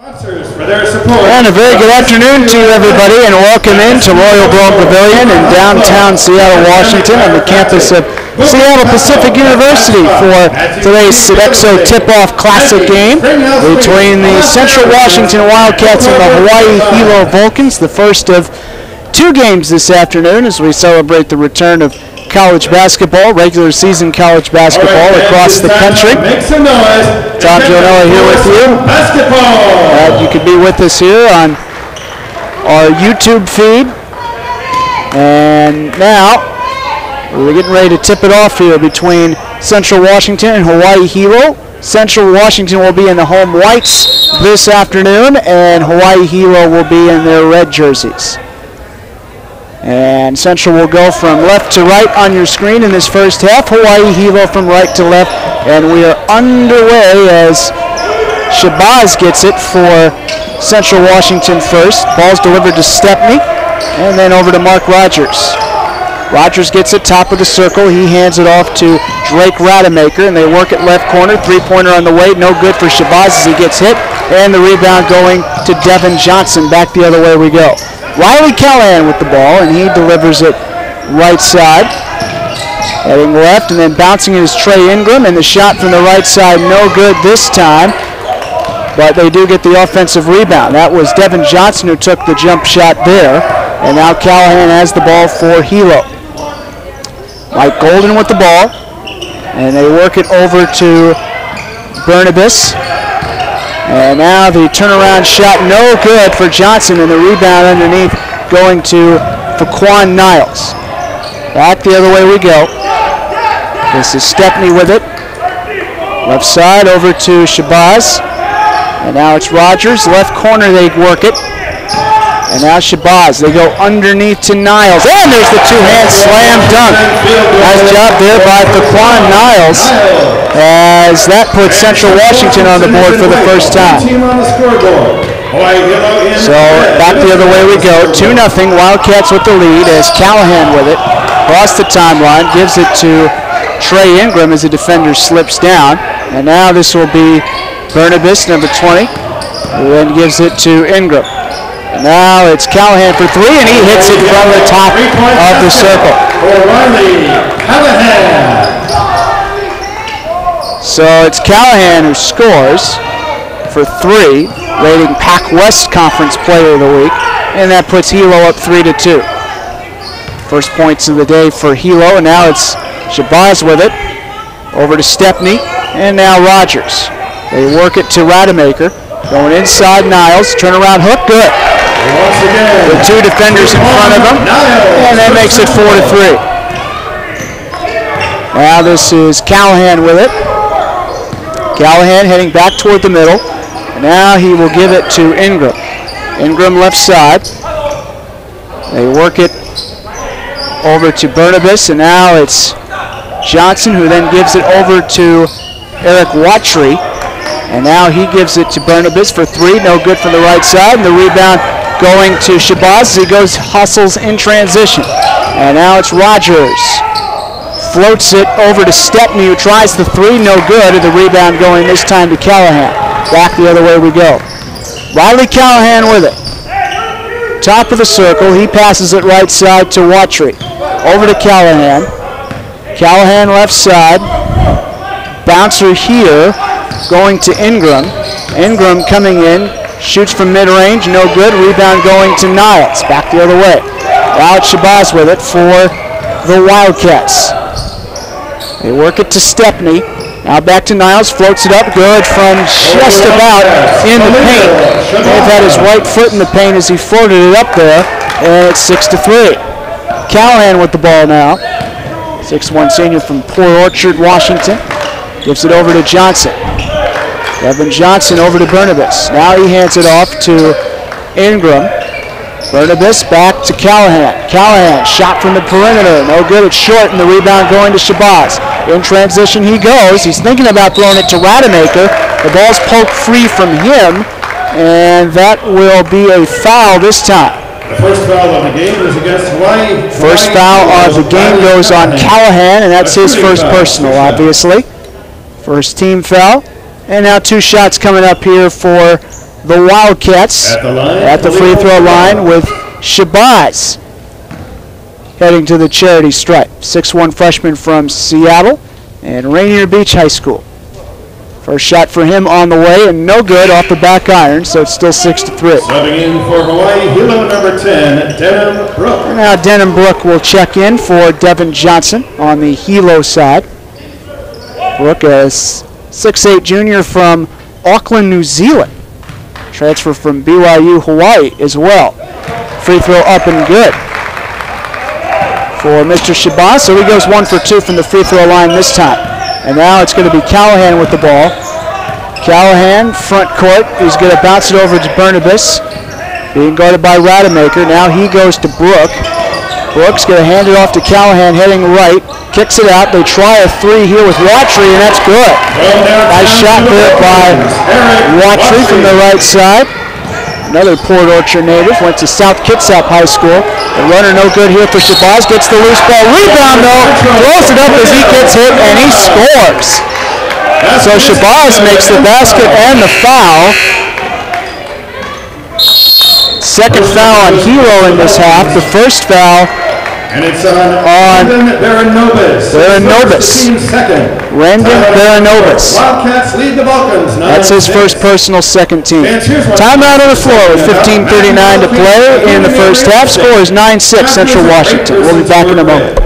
And a very good afternoon to everybody, and welcome into Royal Grove Pavilion in downtown Seattle, Washington, on the campus of Seattle Pacific University for today's Sodexo Tip-Off Classic game between the Central Washington Wildcats and the Hawaii Hilo Vulcans, the first of two games this afternoon as we celebrate the return of college basketball, regular season college basketball across the country. Tom Gionella here with you. Glad you could be with us here on our YouTube feed. And now we're getting ready to tip it off here between Central Washington and Hawaii Hilo. Central Washington will be in the home whites this afternoon, and Hawaii Hilo will be in their red jerseys. And Central will go from left to right on your screen in this first half. Hawaii Hilo from right to left. And we are underway as Shabazz gets it for Central Washington first. Ball's delivered to Stepney. And then over to Mark Rogers. Rogers gets it top of the circle. He hands it off to Drake Rademacher. And they work at left corner. Three-pointer on the way. No good for Shabazz as he gets hit. And the rebound going to Devin Johnson. Back the other way we go. Riley Callahan with the ball, and he delivers it right side. Heading left, and then bouncing it is Trey Ingram, and the shot from the right side no good this time. But they do get the offensive rebound. That was Devin Johnson who took the jump shot there. And now Callahan has the ball for Hilo. Mike Golden with the ball, and they work it over to Bernabas. And now the turnaround shot, no good for Johnson, and the rebound underneath going to Faquan Niles. Back the other way we go. This is Stepney with it. Left side over to Shabazz. And now it's Rogers. Left corner they work it. And now Shabazz. They go underneath to Niles. And there's the two-hand slam dunk. Nice job there by Faquan Niles, as that puts Central Washington on the board for the first time. So back the other way we go. 2-0, Wildcats with the lead as Callahan with it. Across the timeline, gives it to Trey Ingram as the defender slips down. And now this will be Bernabas, number 20, who then gives it to Ingram. And now it's Callahan for three, and he hits it from the top of the circle. So it's Callahan who scores for three, rating Pac-West Conference Player of the Week, and that puts Hilo up 3-2. First points of the day for Hilo, and now it's Shabazz with it, over to Stepney, and now Rogers. They work it to Rademacher, going inside Niles, turnaround hook, good. With two defenders in front of him, and that makes it 4-3. Now this is Callahan with it. Callahan heading back toward the middle. And now he will give it to Ingram. Ingram left side. They work it over to Bernabas, and now it's Johnson who then gives it over to Eric Watry. And now he gives it to Bernabas for three, no good from the right side, and the rebound going to Shabazz as he hustles in transition. And now it's Rogers. Floats it over to Stepney, who tries the three, no good, and the rebound going this time to Callahan. Back the other way we go. Riley Callahan with it. Top of the circle, he passes it right side to Watry. Over to Callahan. Callahan left side. Bouncer here, going to Ingram. Ingram coming in. Shoots from mid-range, no good. Rebound going to Niles. Back the other way. Now it's Shabazz with it for the Wildcats. They work it to Stepney. Now back to Niles. Floats it up. Good from just about in the paint. They've had his right foot in the paint as he floated it up there. And it's 6-3. Callahan with the ball now. 6'1" senior from Port Orchard, Washington. Gives it over to Johnson. Devin Johnson over to Bernabas. Now he hands it off to Ingram. Bernabas back to Callahan. Callahan shot from the perimeter. No good, it's short, and the rebound going to Shabazz. In transition he goes. He's thinking about throwing it to Rademacher. The ball's poked free from him, and that will be a foul this time. The first foul of the game is against Hawaii. First foul of the game goes on Callahan, and that's his first personal, obviously. First team foul. And now two shots coming up here for the Wildcats at the free throw line with Shabazz heading to the charity stripe. 6'1" freshman from Seattle and Rainier Beach High School. First shot for him on the way and no good off the back iron, so it's still 6-3. Subbing in for Hawaii, Hilo number 10, Denham Brook. And now Denham Brook will check in for Devin Johnson on the Hilo side. Brook, a 6'8" junior from Auckland, New Zealand. Transfer from BYU, Hawaii as well. Free throw up and good for Mr. Shabazz, so he goes 1 for 2 from the free throw line this time. And now it's going to be Callahan with the ball. Callahan, front court. He's going to bounce it over to Bernabas. Being guarded by Rademacher. Now he goes to Brook. Brook's going to hand it off to Callahan, heading right. Kicks it out. They try a three here with Watry, and that's good. Nice shot there by Watry from the right side. Another Port Orchard native, went to South Kitsap High School. The runner no good here for Shabazz, gets the loose ball. Rebound though, throws it up as he gets hit and he scores. So Shabazz makes the basket and the foul. Second foul on Hilo in this half. The first foul and it's on Beranobis. Rendon Beranobis. Wildcats lead the Balkans. That's his first personal second team. Timeout on the floor with 15:39 to play in the first half. Score is 9-6 Central Washington. We'll be back in a moment.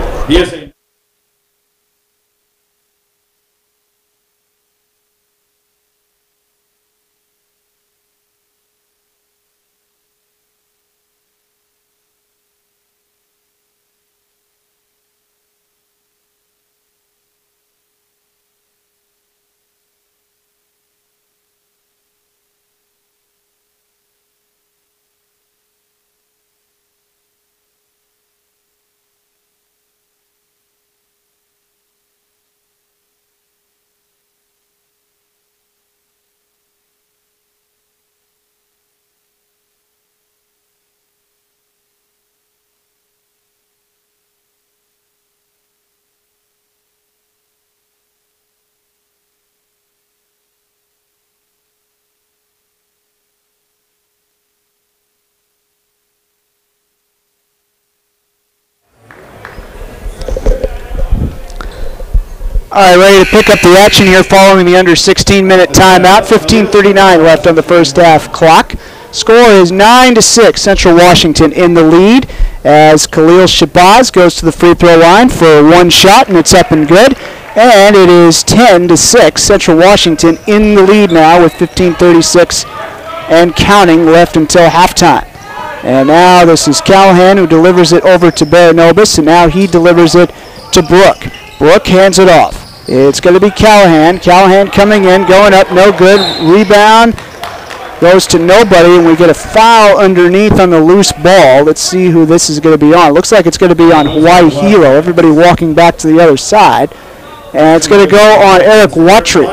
All right, ready to pick up the action here following the under 16-minute timeout. 15:39 left on the first half clock. Score is 9-6, Central Washington in the lead as Khalil Shabazz goes to the free throw line for one shot, and it's up and good. And it is 10-6, Central Washington in the lead now with 15:36 and counting left until halftime. And now this is Callahan who delivers it over to Beranobis, and now he delivers it to Brook. Brook hands it off. It's going to be Callahan. Callahan coming in, going up, no good. Rebound goes to nobody, and we get a foul underneath on the loose ball. Let's see who this is going to be on. Looks like it's going to be on Hawaii Hilo. Everybody walking back to the other side. And it's going to go on Eric Watry.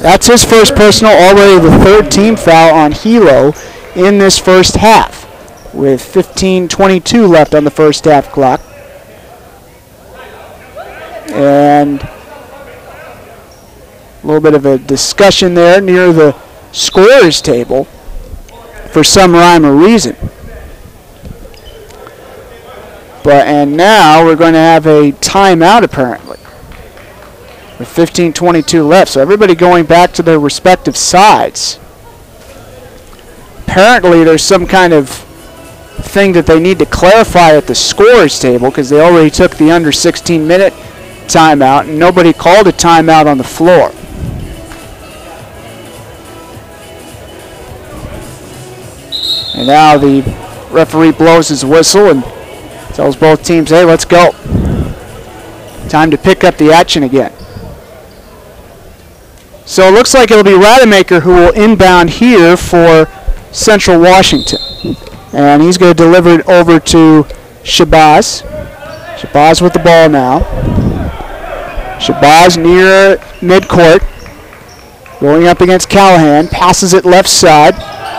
That's his first personal, already the third team foul on Hilo in this first half, with 15:22 left on the first half clock. And a little bit of a discussion there near the scorer's table for some rhyme or reason. And now we're going to have a timeout apparently with 15:22 left. So everybody going back to their respective sides. Apparently there's some kind of thing that they need to clarify at the scorer's table because they already took the under 16-minute timeout and nobody called a timeout on the floor. And now the referee blows his whistle and tells both teams, hey, let's go. Time to pick up the action again. So it looks like it'll be Rademacher who will inbound here for Central Washington. And he's going to deliver it over to Shabazz. Shabazz with the ball now. Shabazz near midcourt. Going up against Callahan. Passes it left side.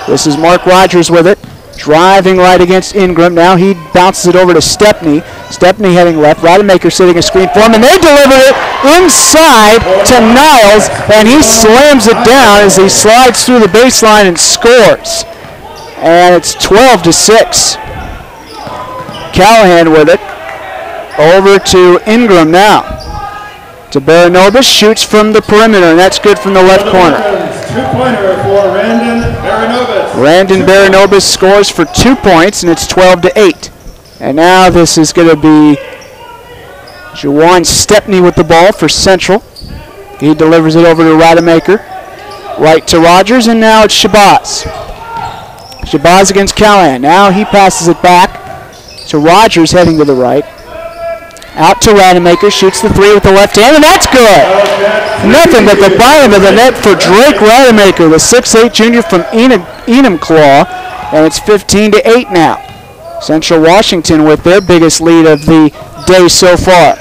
This is Mark Rogers with it. driving right against Ingram. Now he bounces it over to Stepney. Stepney heading left. Rademacher setting a screen for him, and they deliver it inside to Niles, and he slams it down as he slides through the baseline and scores. And it's 12-6. Callahan with it. Over to Ingram now. To Baranobis, shoots from the perimeter, and that's good from the left corner. Two-pointer for Randon Baranobis. Randon Baranobis scores for 2 points, and it's 12-8. And now this is going to be Juwan Stepney with the ball for Central. He delivers it over to Rademacher. Right to Rogers, and now it's Shabazz. Shabazz against Callahan. Now he passes it back to Rogers heading to the right. Out to Rademacher, shoots the three with the left hand, and that's good. Nothing but the bottom of the net for Drake Rademacher, the 6'8 junior from Enumclaw, and it's 15-8 now. Central Washington with their biggest lead of the day so far.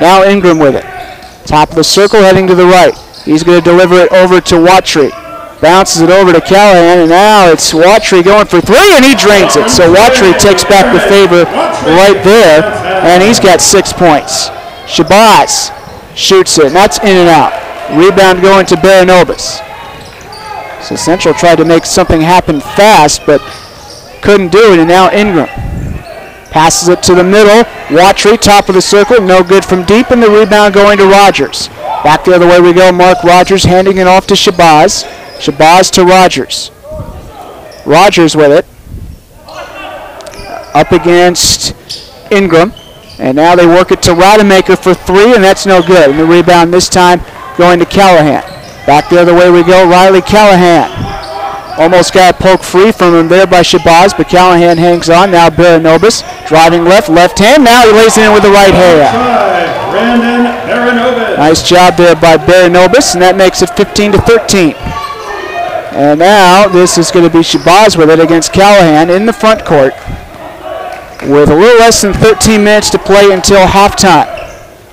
Now Ingram with it. Top of the circle heading to the right. He's going to deliver it over to Watry. Bounces it over to Callahan, and now it's Watry going for three, and he drains it. So Watry takes back the favor right there, and he's got 6 points. Shabazz shoots it, and that's in and out. Rebound going to Baranobis. So Central tried to make something happen fast, but couldn't do it, and now Ingram passes it to the middle. Watry, top of the circle, no good from deep, and the rebound going to Rogers. Back the other way we go, Mark Rogers handing it off to Shabazz. Shabazz to Rogers. Rogers with it. Up against Ingram. And now they work it to Rademacher for three, and that's no good. And the rebound this time going to Callahan. Back the other way we go, Riley Callahan. Almost got a poke free from him there by Shabazz, but Callahan hangs on. Now Baranobis driving left hand. Now he lays it in with the right hand. Brandon Baranobis. Nice job there by Baranobis, and that makes it 15-13. And now this is going to be Shabazz with it against Callahan in the front court with a little less than 13 minutes to play until halftime.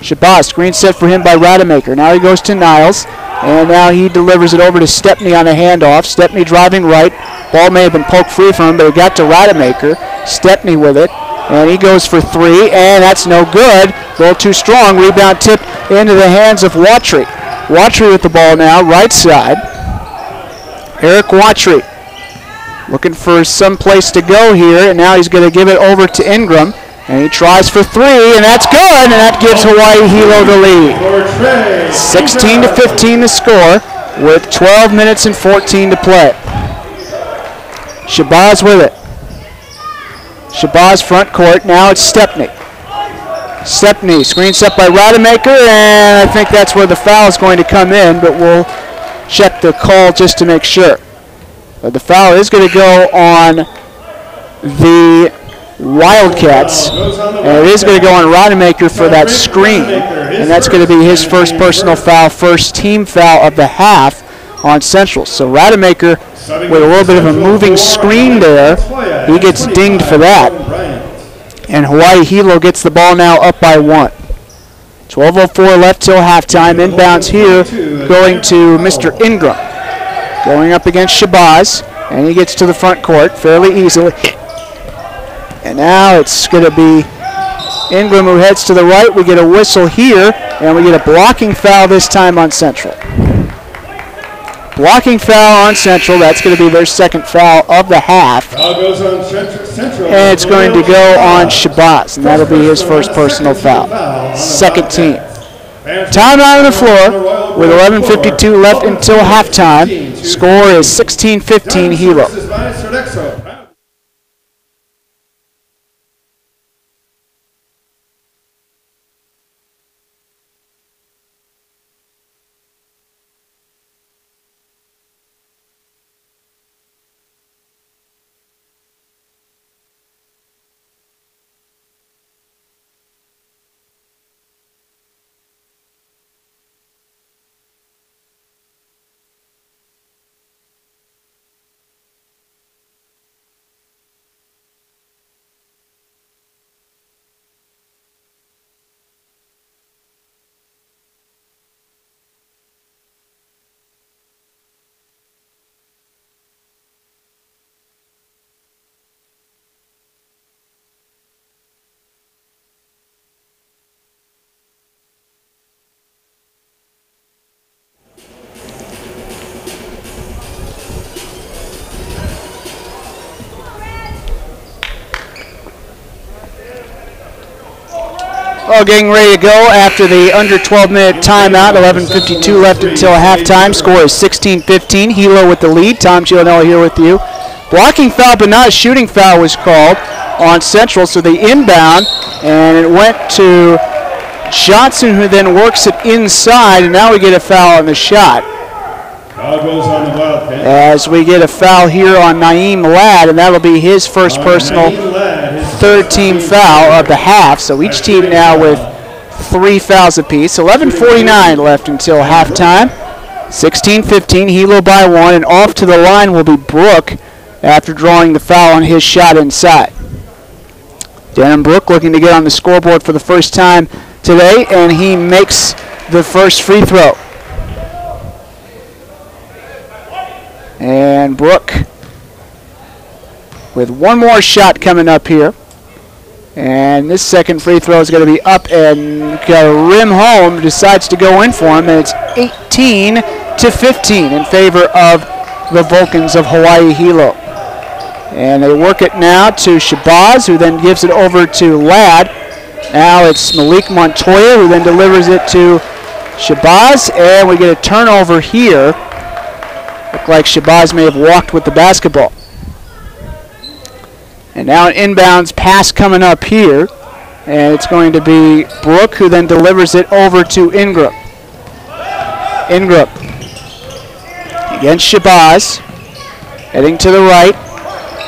Shabazz, screen set for him by Rademacher. Now he goes to Niles, and now he delivers it over to Stepney on a handoff. Stepney driving right. Ball may have been poked free from him, but it got to Rademacher. Stepney with it, and he goes for three, and that's no good. A little too strong. Rebound tip into the hands of Watry. Watry with the ball now, right side. Eric Watry looking for some place to go here, and now he's going to give it over to Ingram, and he tries for three, and that's good, and that gives Hawaii Hilo the lead. 16-15 the score with 12 minutes and 14 to play. Shabazz with it. Shabazz front court, now it's Stepney. Stepney, screen set by Rademacher, and I think that's where the foul is going to come in, but we'll check the call just to make sure. But the foul is going to go on the Wildcats, and it is going to go on Rademacher for that screen, and that's going to be his first personal foul, first team foul of the half on Central. So Rademacher with a little bit of a moving screen there, he gets dinged for that, and Hawaii Hilo gets the ball now up by 1. 12:04 left till halftime. Inbounds here going to Mr. Ingram. Going up against Shabazz, and he gets to the front court fairly easily. And now it's going to be Ingram who heads to the right. We get a whistle here, and we get a blocking foul this time on Central. Blocking foul on Central. That's going to be their second foul of the half. Foul goes on Central. And it's going to go on Shabazz, and that'll be his first personal foul. Second team. Timeout on the floor with 11:52 left until halftime. Score is 16-15 Hilo. Well, getting ready to go after the under 12-minute timeout. 11:52 left until halftime. Score is 16-15. Hilo with the lead. Tom Giovanelli here with you. Blocking foul, but not a shooting foul, was called on Central. So they inbound, and it went to Johnson, who then works it inside, and now we get a foul on the shot. As we get a foul here on Naeem Ladd, and that'll be his first personal third-team foul of the half. So each team now with 3 fouls apiece. 11:49 left until halftime. 16-15, Hilo by 1, and off to the line will be Brooke after drawing the foul on his shot inside. Denham Brooke looking to get on the scoreboard for the first time today, and he makes the first free throw. And Brooke with one more shot coming up here. And this second free throw is going to be up and got a rim home. Decides to go in for him, and it's 18-15 in favor of the Vulcans of Hawaii Hilo. And they work it now to Shabazz, who then gives it over to Ladd. Now it's Malik Montoya, who then delivers it to Shabazz, and we get a turnover here. Looked like Shabazz may have walked with the basketball. And now an inbounds pass coming up here. And it's going to be Brooke, who then delivers it over to Ingram. Ingram against Shabazz. Heading to the right.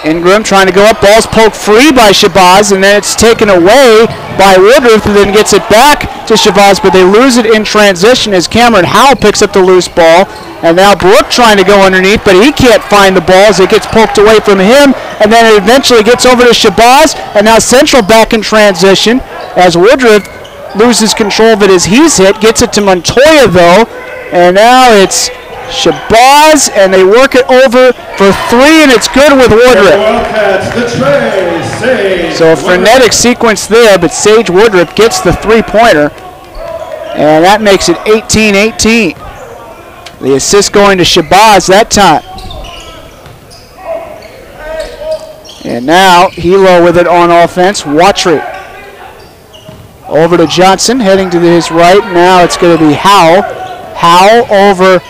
Ingram trying to go up. Ball's poked free by Shabazz, and then it's taken away by Woodruff, who then gets it back to Shabazz, but they lose it in transition as Cameron Howell picks up the loose ball. And now Brooke trying to go underneath, but he can't find the ball as it gets poked away from him. And then it eventually gets over to Shabazz, and now Central back in transition as Woodruff loses control of it as he's hit. Gets it to Montoya, though, and now it's Shabazz, and they work it over for 3, and it's good with Woodruff. So a frenetic sequence there, but Sage Woodruff gets the three-pointer, and that makes it 18-18. The assist going to Shabazz that time. And now Hilo with it on offense. Watry over to Johnson, heading to his right. Now it's going to be Howell. Howell over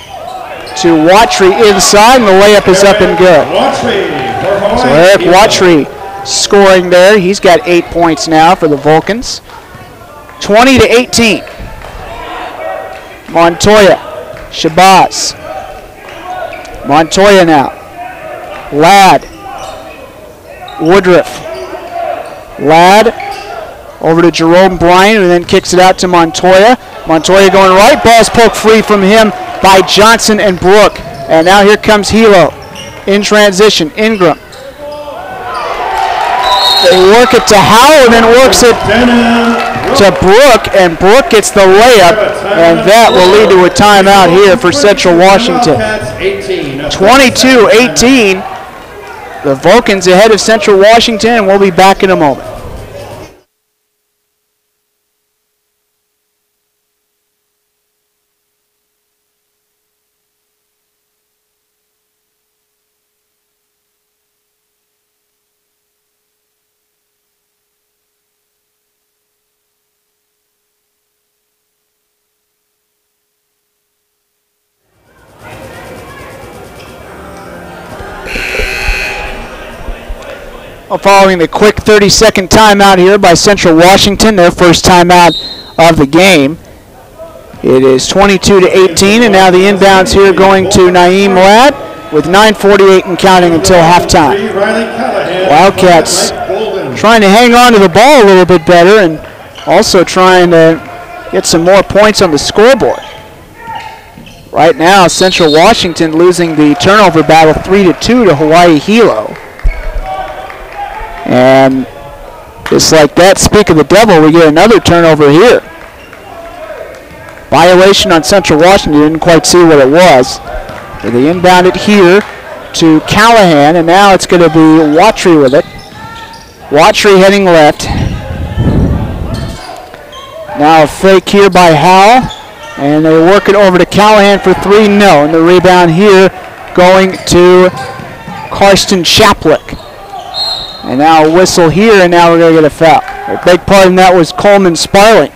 to Watry inside, and the layup is up and good. So Eric Watry scoring there. He's got 8 points now for the Vulcans. 20-18. Montoya, Shabazz. Montoya now. Ladd. Woodruff. Ladd over to Jerome Bryan, who then kicks it out to Montoya. Montoya going right. Ball's poked free from him by Johnson and Brooke. And now here comes Hilo in transition. Ingram. They work it to Howell, and then works it to Brooke, and Brooke gets the layup, and that will lead to a timeout here for Central Washington. 22-18. The Vulcans ahead of Central Washington, and we'll be back in a moment. Well, following the quick 30-second timeout here by Central Washington, their first timeout of the game. It is 22-18, and now the inbounds here going to Naeem Ladd with 9:48 and counting until halftime. Wildcats trying to hang on to the ball a little bit better and also trying to get some more points on the scoreboard. Right now, Central Washington losing the turnover battle 3-2 to Hawaii Hilo. And just like that, speak of the devil, we get another turnover here. Violation on Central Washington, didn't quite see what it was. So they inbound it here to Callahan, and now it's going to be Watry with it. Watry heading left. Now a fake here by Howell, and they work it over to Callahan for 3, no. And the rebound here going to Karsten Chaplick. And now a whistle here, and now we're going to get a foul. A big part in that was Coleman Sparling,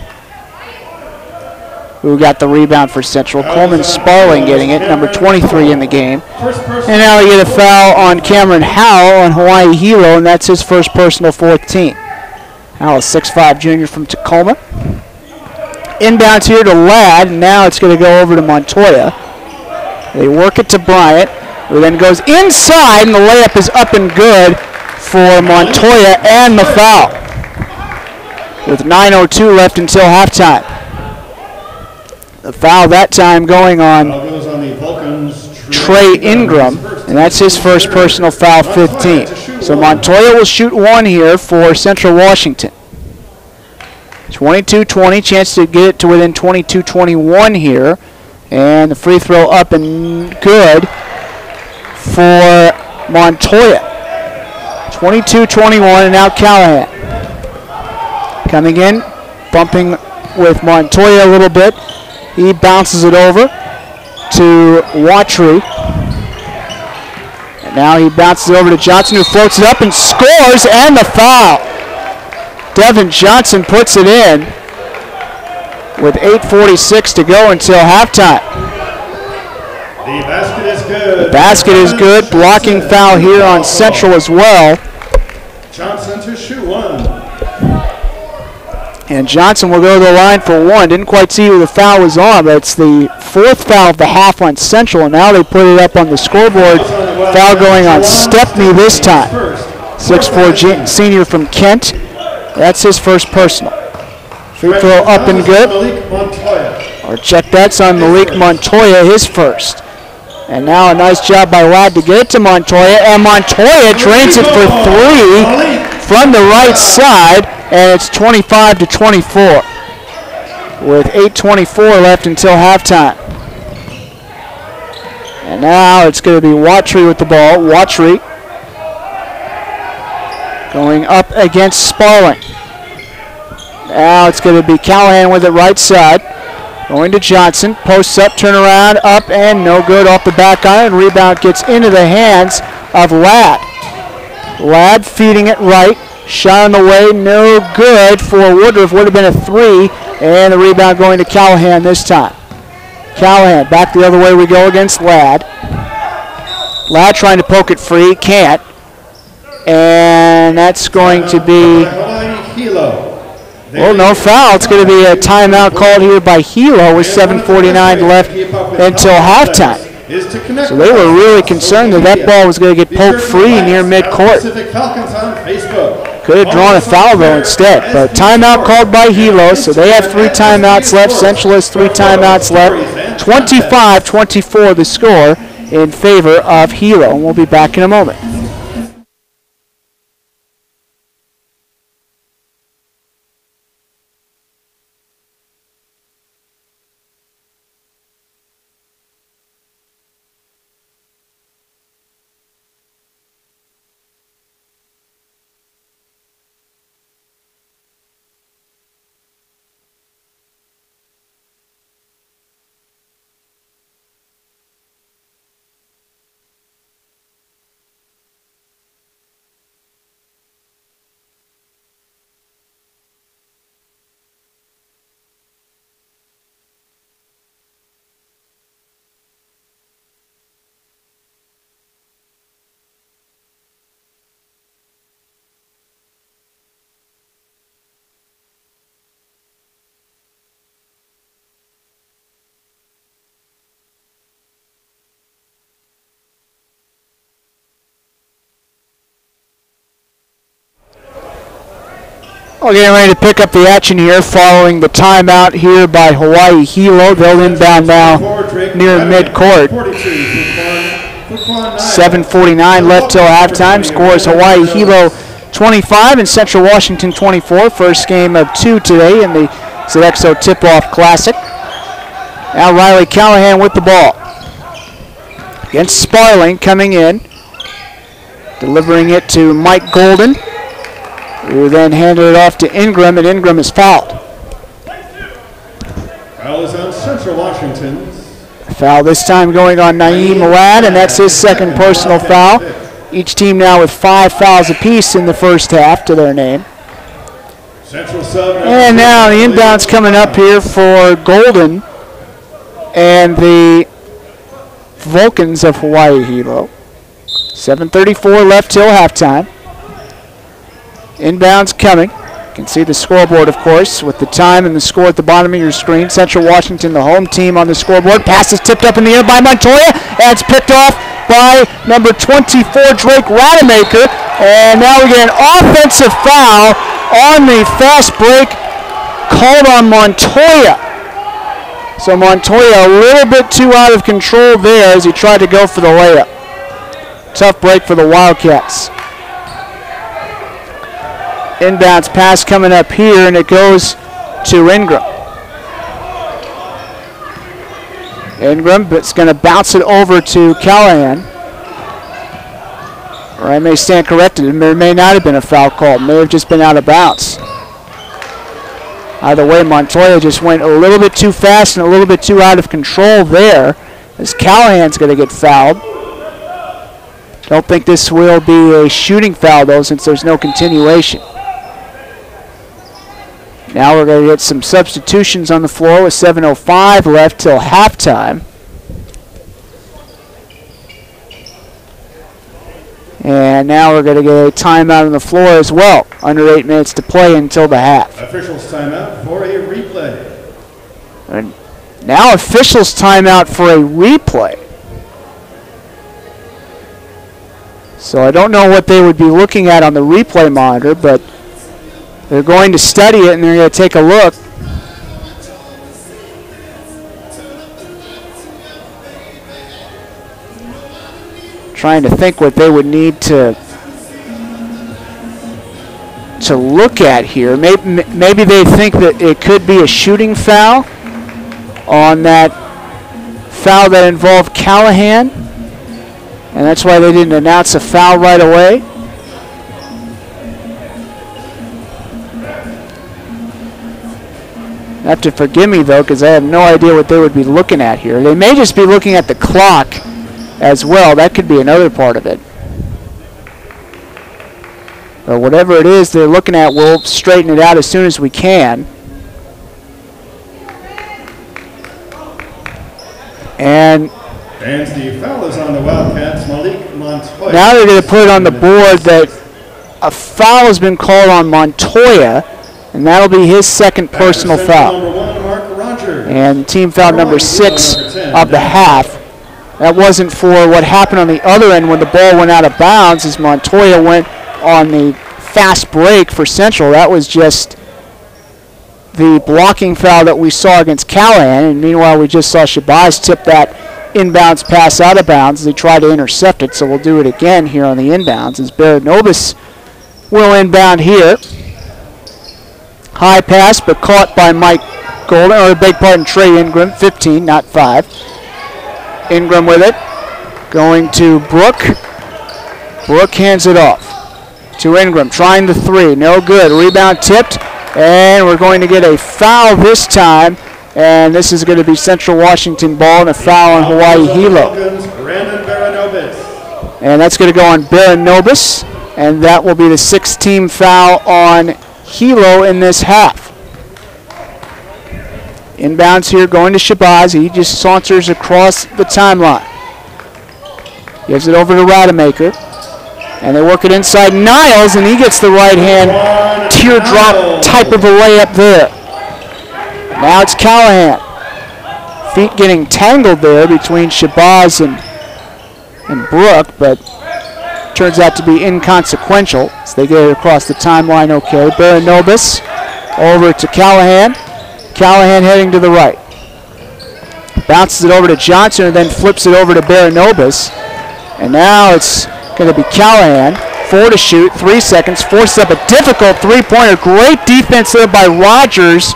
who got the rebound for Central. Coleman Sparling getting it, number 23 in the game. And now we get a foul on Cameron Howell on Hawaii Hilo, and that's his first personal, 4th team. Howell, 6'5" junior from Tacoma. Inbounds here to Ladd, and now it's going to go over to Montoya. They work it to Bryant, who then goes inside, and the layup is up and good for Montoya and the foul, with 9:02 left until halftime. The foul that time going on Trey Ingram, and that's his first personal foul, 15. So Montoya will shoot one here for Central Washington. 22-20, chance to get it to within 22-21 here. And the free throw up and good for Montoya. 22-21, and now Callahan. Coming in, bumping with Montoya a little bit. He bounces it over to Watry. And now he bounces it over to Johnson, who floats it up and scores, and the foul. Devin Johnson puts it in with 8:46 to go until halftime. The basket is good. The basket is good. Blocking foul here on Central as well. Johnson to shoot one. And Johnson will go to the line for one. Didn't quite see who the foul was on, but it's the 4th foul of the half on Central, and now they put it up on the scoreboard. Foul going on Stepney this time. 6'4" senior from Kent. That's his first personal. Free throw up and good. Or check that's on Malik Montoya, his first. And now a nice job by Ladd to get it to Montoya, and Montoya drains it for 3 from the right side, and it's 25-24 with 8:24 left until halftime. And now it's going to be Watry with the ball. Watry going up against Sparling. Now it's going to be Callahan with it right side. Going to Johnson, posts up, turn around, up, and no good off the back iron. Rebound gets into the hands of Ladd. Ladd feeding it right. Shot on the way, no good for Woodruff. Would have been a 3, and the rebound going to Callahan this time. Callahan back the other way we go against Ladd. Ladd trying to poke it free, can't. And that's going to be, well, no foul. It's going to be a timeout called here by Hilo with 7:49 left until halftime. So they were really concerned that that ball was going to get poked free near midcourt. Could have drawn a foul though instead. But timeout called by Hilo, so they have 3 timeouts left. Central has 3 timeouts left. 25-24 the score in favor of Hilo. And we'll be back in a moment. We're getting ready to pick up the action here following the timeout here by Hawaii Hilo. They'll inbound now near midcourt. 7:49 left till halftime. Scores Hawaii Hilo 25 and Central Washington 24. First game of 2 today in the Sodexo Tip-Off Classic. Now Riley Callahan with the ball. Against Sparling coming in. Delivering it to Mike Golden, who then handed it off to Ingram, and Ingram is fouled. Foul is on Central Washington. Foul this time going on Naeem Ladd, and that's his second personal foul. Each team now with 5 fouls apiece in the first half to their name. Central sub. And now the inbound's coming up here for Golden and the Vulcans of Hawaii Hilo. 7:34 left till halftime. Inbound's coming. You can see the scoreboard, of course, with the time and the score at the bottom of your screen. Central Washington, the home team on the scoreboard. Pass is tipped up in the air by Montoya, and it's picked off by number 24, Drake Rademacher. And now we get an offensive foul on the fast break called on Montoya. So Montoya a little bit too out of control there as he tried to go for the layup. Tough break for the Wildcats. Inbounds pass coming up here, and it goes to Ingram. Ingram, but it's going to bounce it over to Callahan. Or I may stand corrected. There may not have been a foul call. It may have just been out of bounds. Either way, Montoya just went a little bit too fast and a little bit too out of control there, as Callahan's going to get fouled. Don't think this will be a shooting foul, though, since there's no continuation. Now we're going to get some substitutions on the floor with 7:05 left till halftime. And now we're going to get a timeout on the floor as well. Under 8 minutes to play until the half. Officials timeout for a replay. And now officials timeout for a replay. So I don't know what they would be looking at on the replay monitor, but they're going to study it and they're going to take a look. Trying to think what they would need to look at here. Maybe they think that it could be a shooting foul on that foul that involved Callahan, and that's why they didn't announce a foul right away. You have to forgive me, though, because I have no idea what they would be looking at here. They may just be looking at the clock as well. That could be another part of it. But whatever it is they're looking at, we'll straighten it out as soon as we can. And the foul is on the Wildcats, Malik Montoya. Now they're going to put it on the board that a foul has been called on Montoya, and that'll be his second personal foul. And team foul number 6 of the half. That wasn't for what happened on the other end when the ball went out of bounds as Montoya went on the fast break for Central. That was just the blocking foul that we saw against Callahan. And meanwhile, we just saw Shabazz tip that inbounds pass out of bounds as he tried to intercept it. So we'll do it again here on the inbounds as Baranobis will inbound here. High pass, but caught by Mike Golden, or beg pardon, Trey Ingram, 15, not 5. Ingram with it, going to Brook. Brook hands it off to Ingram, trying the 3, no good. Rebound tipped, and we're going to get a foul this time, and this is going to be Central Washington ball and a foul on Hawaii Hilo. And that's going to go on Baranobis, and that will be the 6th team foul on Hilo in this half. Inbounds here going to Shabazz. He just saunters across the timeline. Gives it over to Rademacher. And they work it inside Niles, and he gets the right hand teardrop type of a layup there. Now it's Callahan. Feet getting tangled there between Shabazz and Brook, but turns out to be inconsequential as they get it across the timeline. Okay, Baranobis over to Callahan. Callahan heading to the right. Bounces it over to Johnson and then flips it over to Baranobis. And now it's going to be Callahan. 4 to shoot, 3 seconds, forces up a difficult three-pointer. Great defense there by Rogers.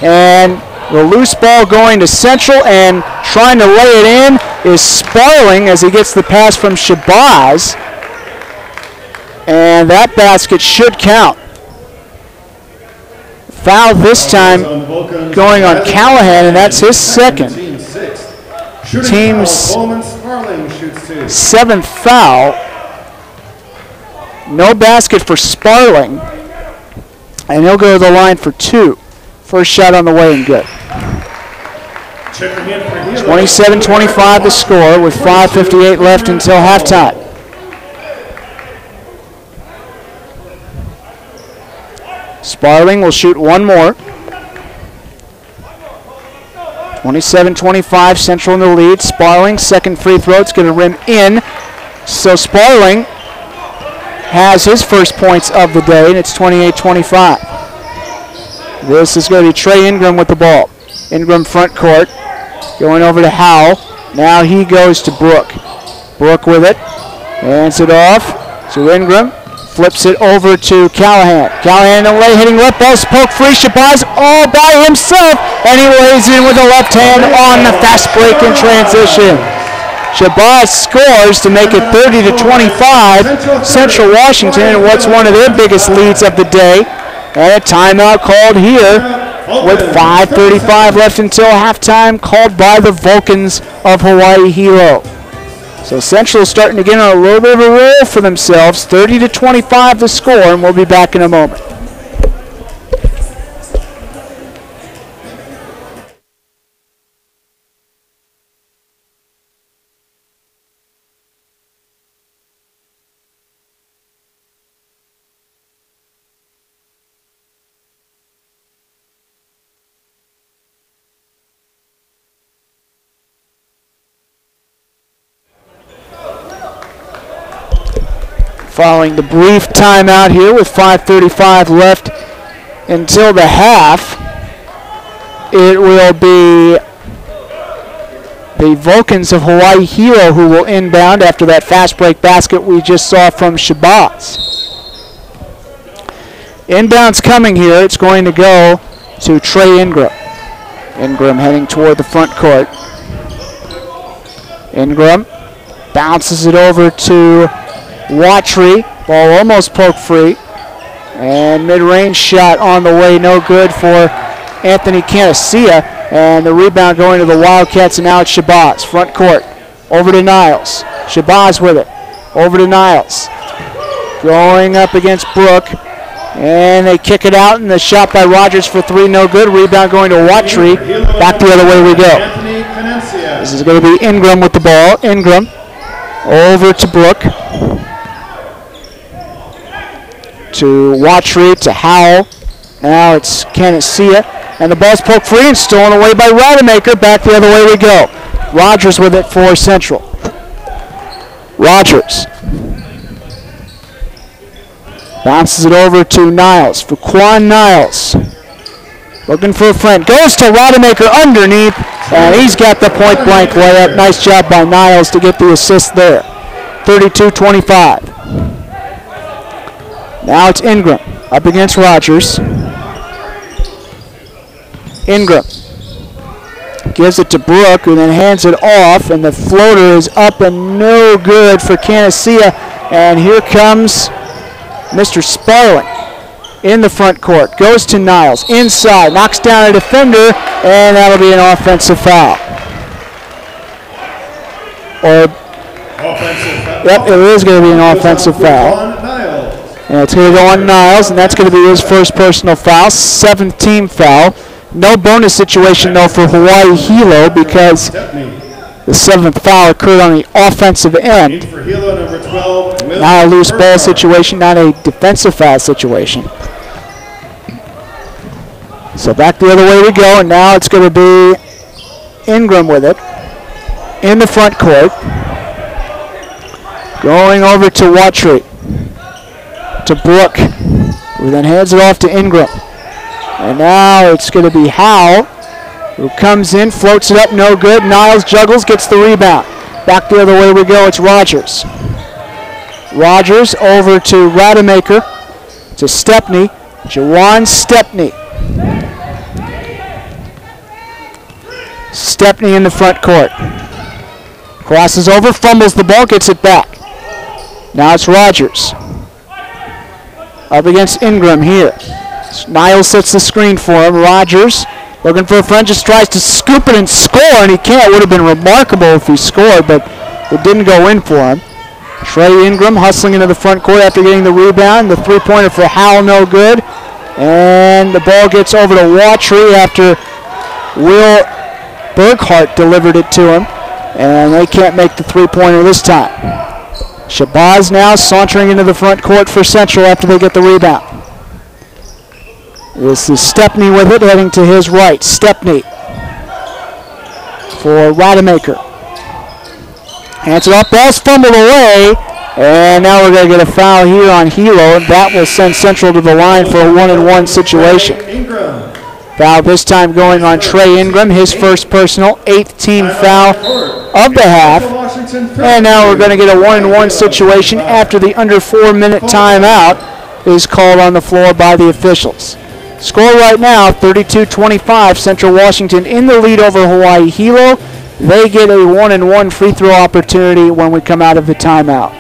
And the loose ball going to Central, and trying to lay it in is Sparling as he gets the pass from Shabazz. And that basket should count. Foul this time going on Callahan, and that's his second. Team's 7th foul. No basket for Sparling And he'll go to the line for 2. First shot on the way and good. 27-25 the score with 5:58 left until halftime. Sparling will shoot one more. 27-25, Central in the lead. Sparling, second free throw, it's going to rim in. So Sparling has his first points of the day, and it's 28-25. This is going to be Trey Ingram with the ball. Ingram front court, going over to Howell. Now he goes to Brook. Brook with it, hands it off to Ingram. Flips it over to Callahan. Callahan in the lane, hitting left, ball's poked free. Shabazz all by himself, and he lays in with the left hand on the fast break in transition. Shabazz scores to make it 30-25. Central Washington, what's one of their biggest leads of the day. And a timeout called here with 5:35 left until halftime, called by the Vulcans of Hawaii Hilo. So Central starting to get on a little bit of a roll for themselves. 30-25 the score, and we'll be back in a moment. Following the brief timeout here with 5:35 left until the half, it will be the Vulcans of Hawaii Hilo who will inbound after that fast break basket we just saw from Shabazz. Inbound's coming here. It's going to go to Trey Ingram. Ingram heading toward the front court. Ingram bounces it over to Watry, ball almost poked free, and mid-range shot on the way, no good for Anthony Canicia, and the rebound going to the Wildcats, and now it's Shabazz, front court, over to Niles. Shabazz with it, over to Niles, going up against Brook, and they kick it out, and the shot by Rogers for 3, no good, rebound going to Watry, back the other way we go. This is going to be Ingram with the ball, Ingram, over to Brook, to Watry, to Howell. Now it's Canicia, and the ball's poked free and stolen away by Rademacher. Back the other way we go. Rogers with it for Central. Rogers bounces it over to Niles, for Quan Niles. Looking for a friend. Goes to Rademacher underneath, and he's got the point-blank layup. Nice job by Niles to get the assist there. 32-25. Now it's Ingram up against Rogers. Ingram gives it to Brook, who then hands it off, and the floater is up and no good for Canicia. And here comes Mr. Sparling in the front court. Goes to Niles, inside, knocks down a defender, and that'll be an offensive foul. Yep, it is going to be an offensive foul. And it's going to go on Niles, and that's going to be his first personal foul, 7th team foul. No bonus situation, though, for Hawaii Hilo because the 7th foul occurred on the offensive end. Not a loose ball situation, not a defensive foul situation. So back the other way we go, and now it's going to be Ingram with it in the front court. Going over to Watry, to Brook, who then hands it off to Ingram. And now it's going to be Howell, who comes in, floats it up, no good. Niles juggles, gets the rebound. Back the other way we go, it's Rogers. Rogers over to Rademacher, to Stepney, Jawan Stepney. Stepney in the front court. Crosses over, fumbles the ball, gets it back. Now it's Rogers. Up against Ingram here. Niles sets the screen for him. Rogers looking for a friend, just tries to scoop it and score, and he can't. It would have been remarkable if he scored, but it didn't go in for him. Trey Ingram hustling into the front court after getting the rebound. The three-pointer for Howell, no good. And the ball gets over to Watry after Will Burkhart delivered it to him. And they can't make the three-pointer this time. Shabazz now sauntering into the front court for Central after they get the rebound. This is Stepney with it, heading to his right. Stepney for Rademacher. Hands it off, ball's fumbled away, and now we're going to get a foul here on Hilo, and that will send Central to the line for a one-and-one situation. Foul this time going on Trey Ingram, his first personal, 8th team foul of the half. And now we're going to get a one-and-one situation after the under 4-minute timeout is called on the floor by the officials. Score right now, 32-25, Central Washington in the lead over Hawaii Hilo. They get a one-and-one free throw opportunity when we come out of the timeout.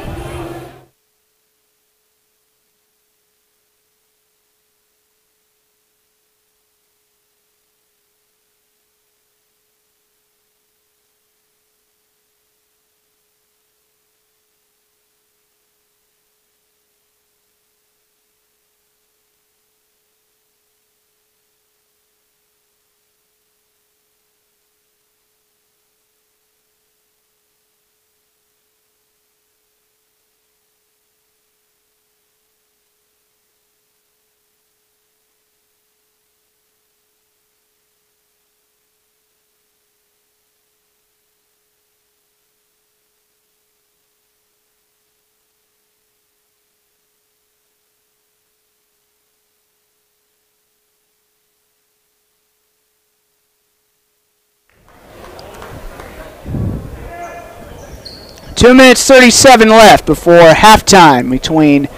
Two minutes 37 left before halftime between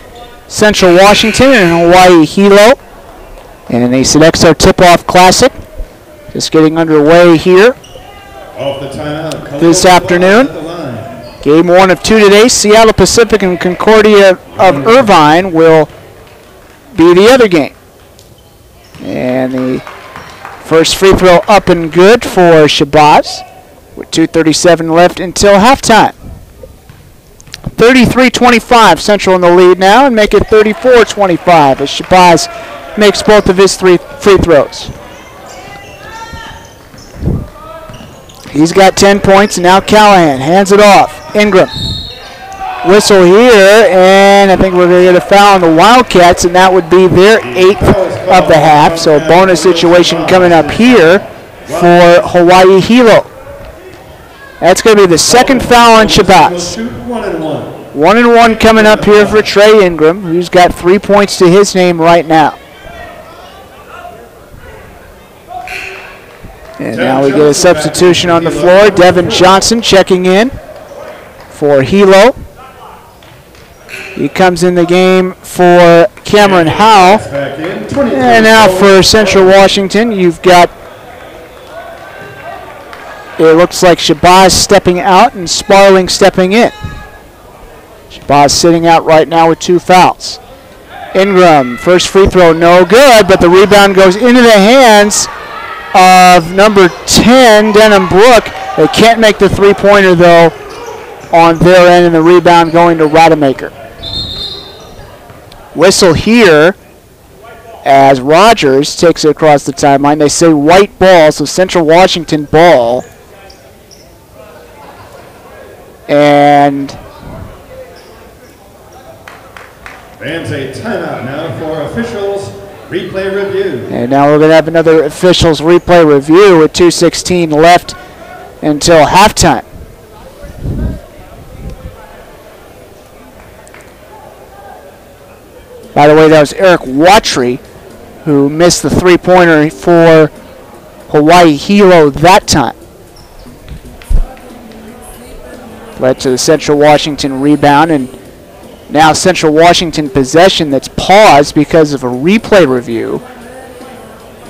Central Washington and Hawaii Hilo in an Sodexo Tip-Off Classic. Just getting underway here this afternoon. Game 1 of 2 today. Seattle Pacific and Concordia of Irvine will be the other game. And the first free throw up and good for Shabazz with 2:37 left until halftime. 33-25, Central in the lead now, and make it 34-25 as Shabazz makes both of his 3 free throws. He's got 10 points, and now Callahan hands it off. Ingram. Whistle here, and I think we're going to get a foul on the Wildcats, and that would be their 8th of the half. So a bonus situation coming up here for Hawaii Hilo. That's going to be the second foul on Shabazz. 1-and-1 coming up here for Trey Ingram, who's got 3 points to his name right now. And now we get a substitution on the floor. Devin Johnson checking in for Hilo. He comes in the game for Cameron Howell. And now for Central Washington, you've got, it looks like Shabazz stepping out and Sparling stepping in. Shabazz sitting out right now with 2 fouls. Ingram, first free throw, no good, but the rebound goes into the hands of number 10, Denham Brook. They can't make the three-pointer, though, on their end, and the rebound going to Rademacher. Whistle here as Rogers takes it across the timeline. They say white ball, so Central Washington ball. And fans a timeout now for officials replay review. And now we're going to have another officials replay review with 2:16 left until halftime. By the way, that was Eric Watry who missed the three-pointer for Hawaii Hilo that time. Led to the Central Washington rebound, and now Central Washington possession that's paused because of a replay review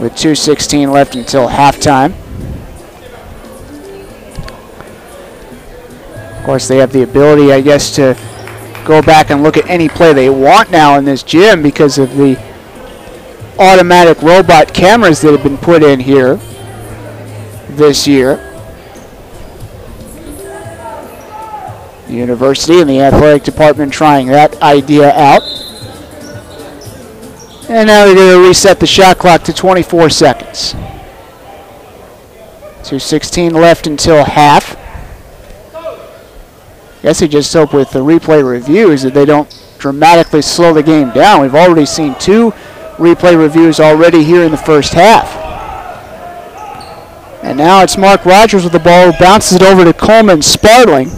with 2:16 left until halftime. Of course, they have the ability, I guess, to go back and look at any play they want now in this gym because of the automatic robot cameras that have been put in here this year. The university and the athletic department trying that idea out. And now they're going to reset the shot clock to 24 seconds. 2:16 left until half. Guess I just hope with the replay reviews that they don't dramatically slow the game down. We've already seen 2 replay reviews already here in the first half. And now it's Mark Rogers with the ball, who bounces it over to Coleman Sparling.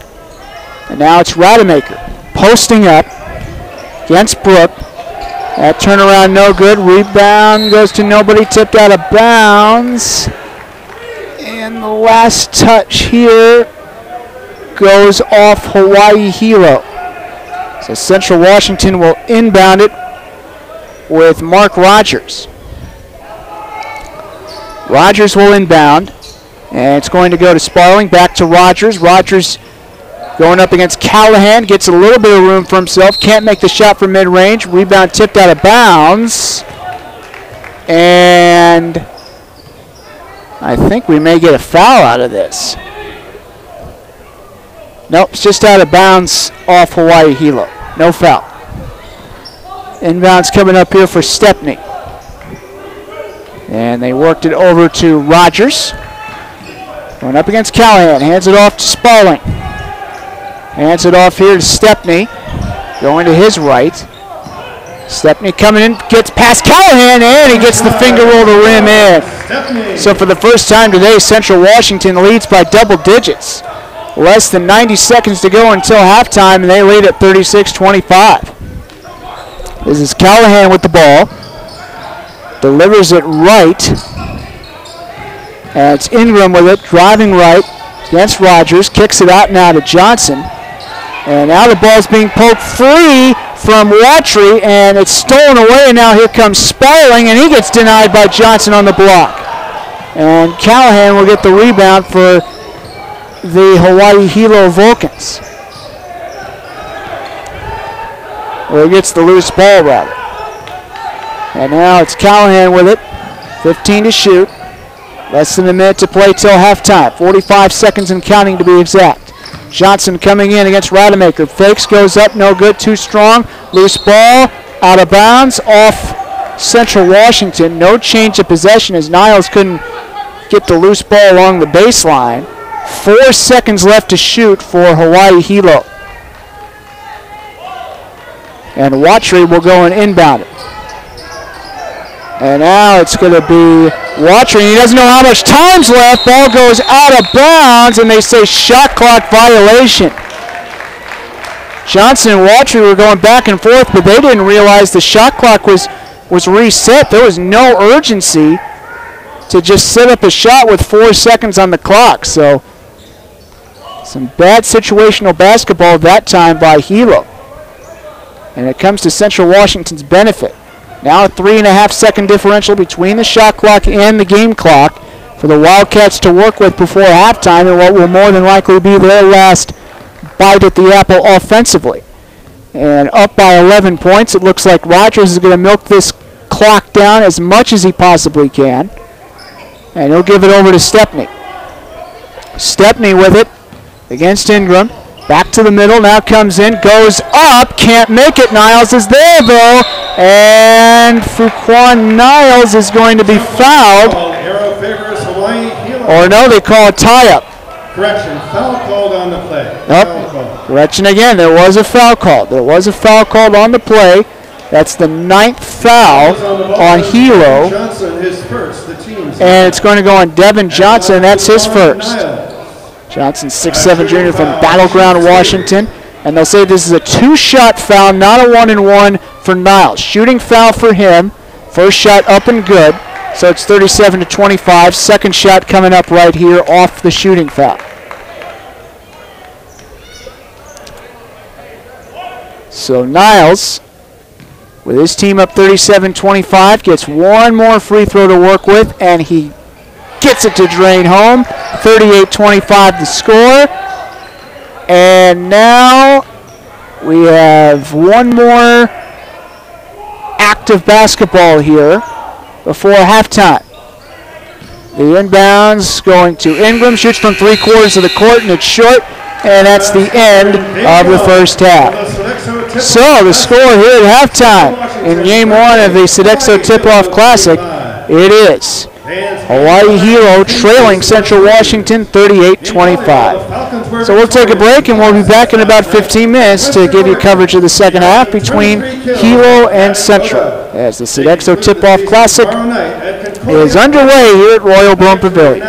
And now it's Rademacher posting up against Brook. That turnaround no good. Rebound goes to nobody, tipped out of bounds. And the last touch here goes off Hawaii Hilo. So Central Washington will inbound it with Mark Rogers. Rogers will inbound, and it's going to go to Sparling, back to Rogers. Rogers going up against Callahan, gets a little bit of room for himself, can't make the shot from mid-range. Rebound tipped out of bounds, and I think we may get a foul out of this. Nope, it's just out of bounds off Hawaii Hilo. No foul. Inbounds coming up here for Stepney. And they worked it over to Rogers. Going up against Callahan. Hands it off to Sparling. Hands it off here to Stepney. Going to his right. Stepney coming in, gets past Callahan, and he gets the finger roll to rim in. So for the first time today, Central Washington leads by double digits. Less than 90 seconds to go until halftime, and they lead at 36-25. This is Callahan with the ball. Delivers it right. And it's Ingram with it, driving right against Rogers. Kicks it out now to Johnson. And now the ball's being poked free from Watry, and it's stolen away, and now here comes Sparling, and he gets denied by Johnson on the block. And Callahan will get the rebound for the Hawaii Hilo Vulcans. Or he gets the loose ball, rather. And now it's Callahan with it. 15 to shoot. Less than a minute to play till halftime. 45 seconds and counting to be exact. Johnson coming in against Rademacher. Fakes, goes up, no good, too strong. Loose ball, out of bounds, off Central Washington. No change of possession as Niles couldn't get the loose ball along the baseline. 4 seconds left to shoot for Hawaii Hilo. And Watry will go and inbound it. And now it's going to be Watry. He doesn't know how much time's left. Ball goes out of bounds, and they say shot clock violation. Johnson and Watry were going back and forth, but they didn't realize the shot clock was reset. There was no urgency to just set up a shot with 4 seconds on the clock. So some bad situational basketball that time by Hilo. And it comes to Central Washington's benefit. Now a 3.5 second differential between the shot clock and the game clock for the Wildcats to work with before halftime, and what will more than likely be their last bite at the apple offensively. And up by 11 points, it looks like Rogers is going to milk this clock down as much as he possibly can. And he'll give it over to Stepney. Stepney with it against Ingram. Back to the middle, now comes in, goes up, can't make it. Niles is there though, and Fuquan Niles is going to be fouled. Or no, they call a tie-up. Correction, foul called on the play. Nope. Correction again, there was a foul called. There was a foul called on the play. That's the 9th foul on Hilo. Johnson, his first, the team's and it's going to go on Devin Johnson, that's his first. Johnson, 6'7" junior from Battleground, Washington. And they'll say this is a 2-shot foul, not a 1-and-1 for Niles. Shooting foul for him. First shot up and good. So it's 37-25. Second shot coming up right here off the shooting foul. So Niles, with his team up 37-25, gets one more free throw to work with, and he gets it to drain home. 38-25 the score. And now we have one more act of basketball here before halftime. The inbounds going to Ingram, shoots from 3/4 of the court, and it's short, and that's the end of the first half. So the score here at halftime in Game 1 of the Sodexo Tip-Off Classic, it is Hawaii Hilo trailing Central Washington 38-25. So we'll take a break and we'll be back in about 15 minutes to give you coverage of the second half between Hilo and Central as the Sodexo Tip-Off Classic is underway here at Royal Bloom Pavilion.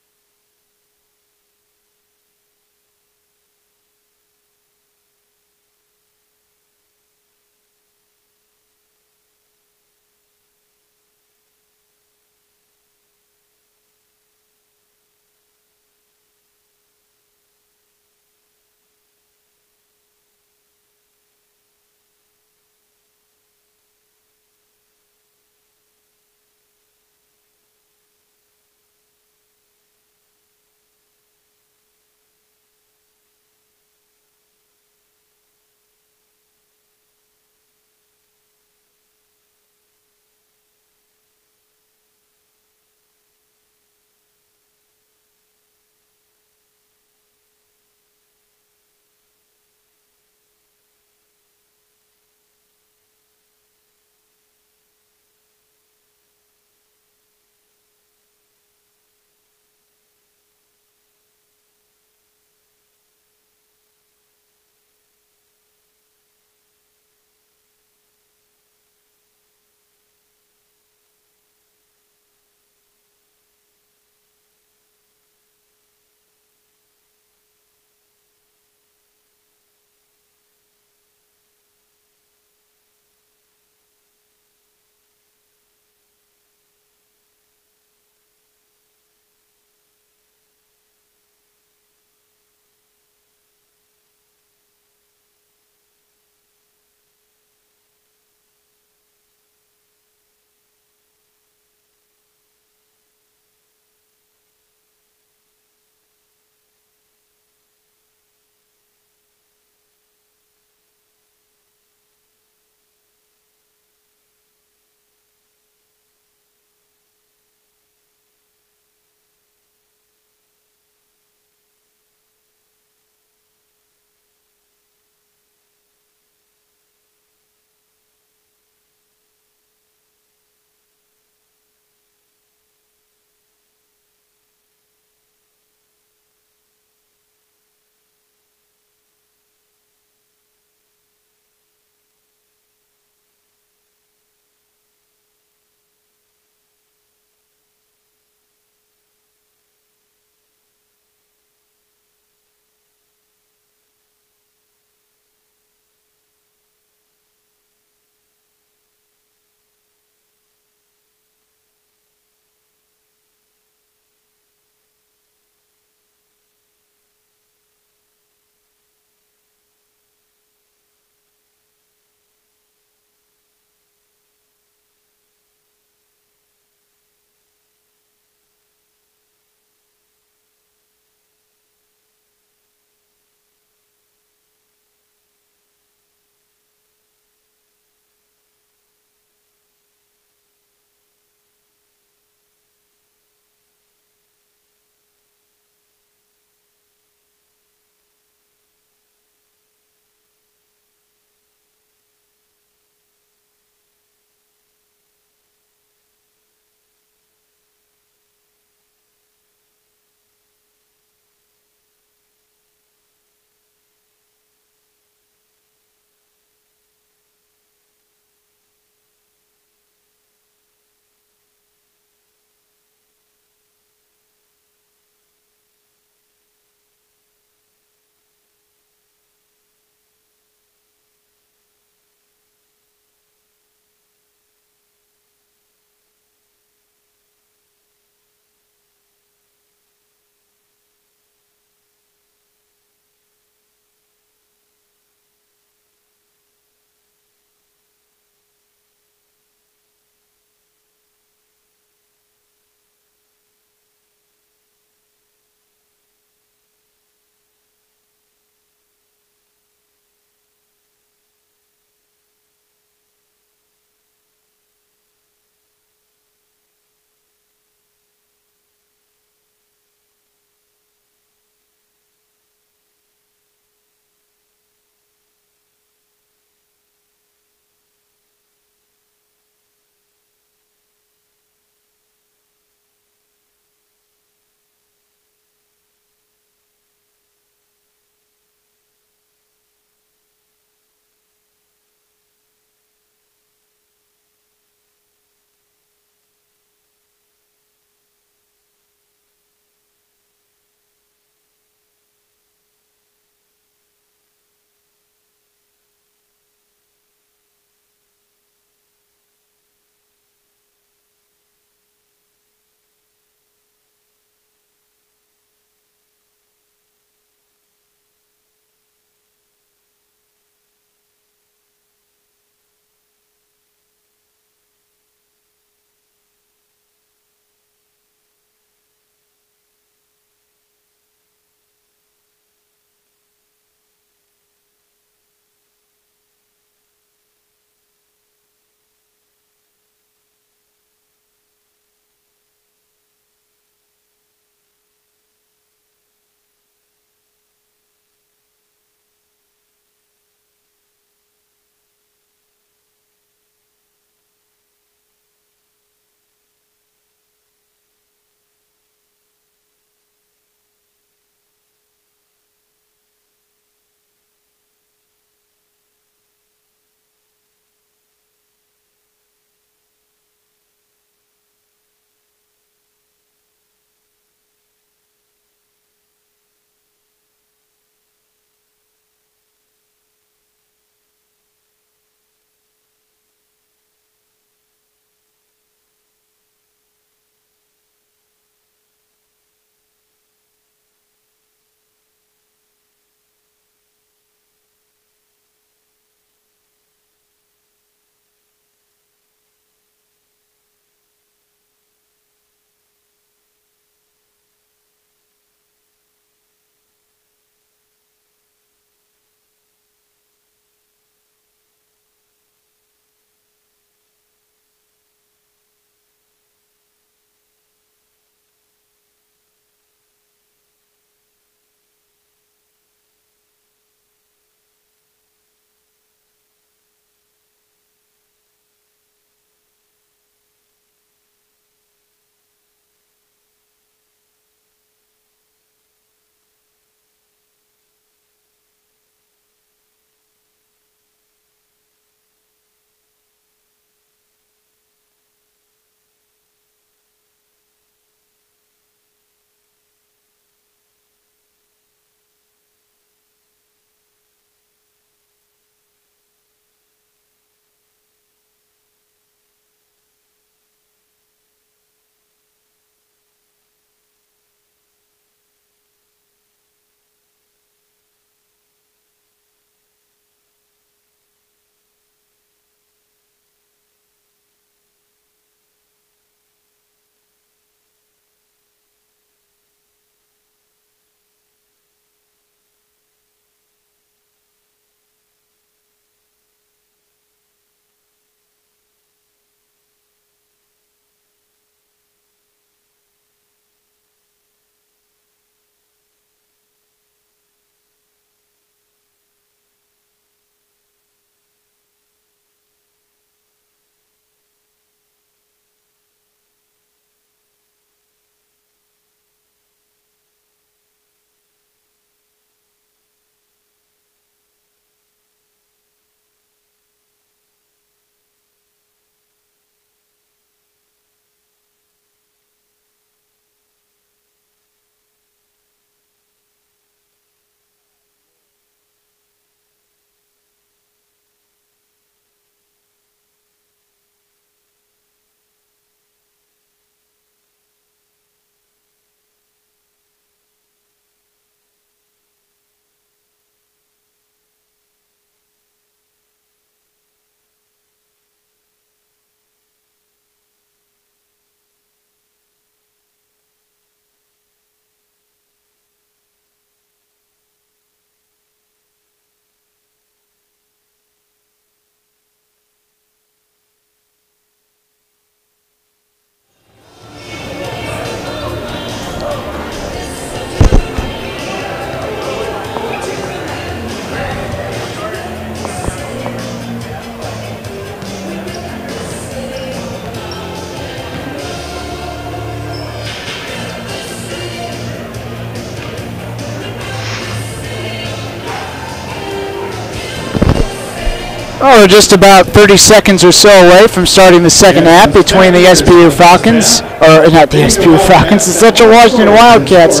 Oh, we're just about 30 seconds or so away from starting the second half between the SPU Falcons, or not the SPU Falcons, the Central Washington Wildcats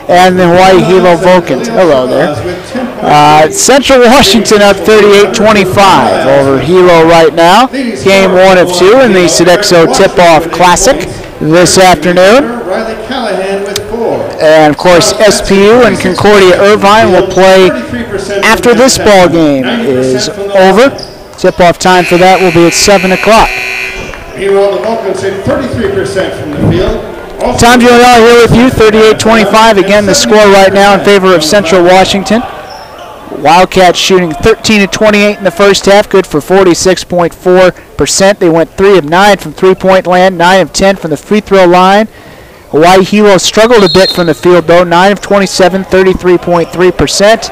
and the Hawaii Hilo Vulcans. Hello there. Central Washington up 38-25 over Hilo right now. Game 1 of 2 in the Sodexo Tip-Off Classic this afternoon. And of course, SPU and Concordia Irvine will play after this ball game is over. Tip-off time for that will be at 7 o'clock. Meanwhile, the Vulcans hit 33% from the field. Tom Giordano here with you, 38-25. Again, the score right now in favor of Central Washington. Wildcats shooting 13 of 28 in the first half, good for 46.4%. They went 3 of 9 from three-point land, 9 of 10 from the free throw line. Hawaii Hilo struggled a bit from the field, though, 9 of 27, 33.3%.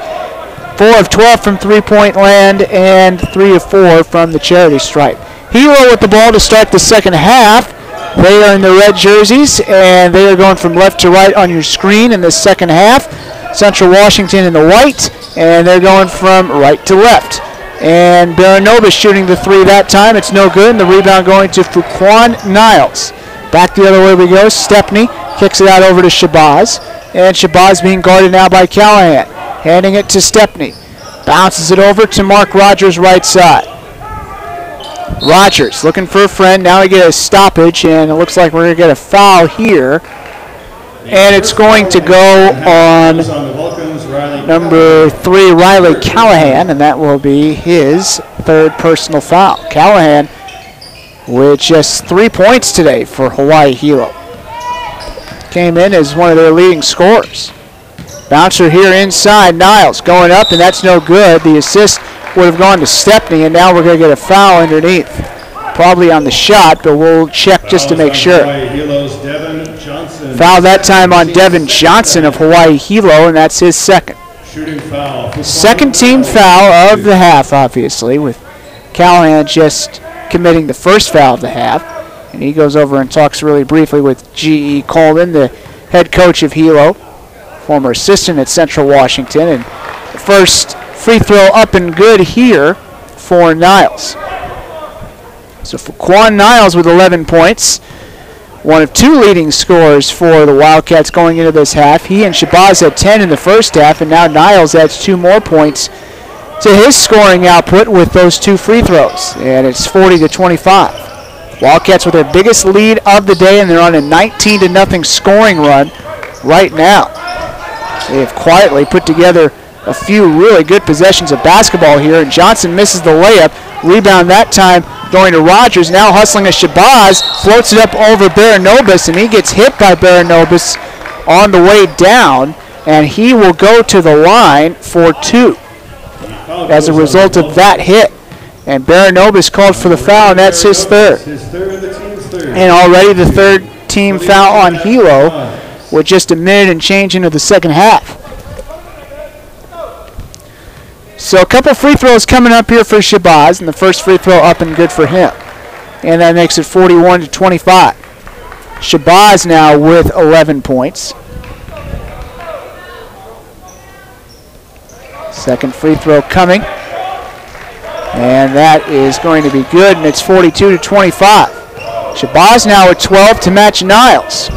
4 of 12 from three-point land, and 3 of 4 from the charity stripe. Hilo with the ball to start the second half. They are in the red jerseys, and they are going from left to right on your screen in the second half. Central Washington in the white, and they're going from right to left. And Baranobis shooting the three that time. It's no good, and the rebound going to Fuquan Niles. Back the other way we go. Stepney kicks it out over to Shabazz, and Shabazz being guarded now by Callahan. Handing it to Stepney. Bounces it over to Mark Rogers right side. Rogers looking for a friend. Now we get a stoppage, and it looks like we're going to get a foul here. And it's going to go on number 3, Riley Callahan, and that will be his third personal foul. Callahan with just 3 points today for Hawaii Hilo. Came in as one of their leading scorers. Bouncer here inside. Niles going up, and that's no good. The assist would have gone to Stepney, and now we're going to get a foul underneath. Probably on the shot, but we'll check just to make sure. Foul that time on Devin Johnson of Hawaii Hilo, and that's his second. Second team foul of the half, obviously, with Callahan just committing the first foul of the half. And he goes over and talks really briefly with G.E. Coleman, the head coach of Hilo, former assistant at Central Washington. And the first free throw up and good here for Niles. So for Quan Niles with 11 points, one of 2 leading scorers for the Wildcats going into this half. He and Shabazz had 10 in the first half, and now Niles adds 2 more points to his scoring output with those 2 free throws, and it's 40-25. Wildcats with their biggest lead of the day, and they're on a 19-0 scoring run right now. They have quietly put together a few really good possessions of basketball here, and Johnson misses the layup. Rebound that time going to Rogers, now hustling a Shabazz, floats it up over Baranobis, and he gets hit by Baranobis on the way down, and he will go to the line for 2 as a result of that hit. And Baranobis called for the foul, and that's his third. And already the third team foul on Hilo with just a minute and change into the second half. So a couple free throws coming up here for Shabazz, and the first free throw up and good for him. And that makes it 41-25. Shabazz now with 11 points. Second free throw coming. And that is going to be good, and it's 42-25. Shabazz now with 12 to match Niles.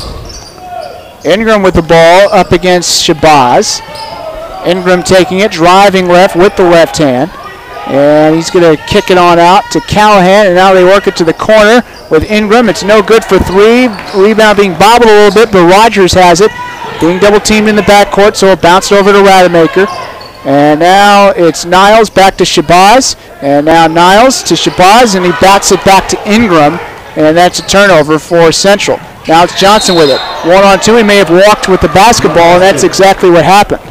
Ingram with the ball up against Shabazz. Ingram taking it, driving left with the left hand. And he's going to kick it on out to Callahan, and now they work it to the corner with Ingram. It's no good for 3. Rebound being bobbled a little bit, but Rogers has it. Being double teamed in the backcourt, so it bounced over to Rademacher. And now it's Niles back to Shabazz. And now Niles to Shabazz, and he bats it back to Ingram. And that's a turnover for Central. Now it's Johnson with it. 1-on-2, he may have walked with the basketball, and that's exactly what happened.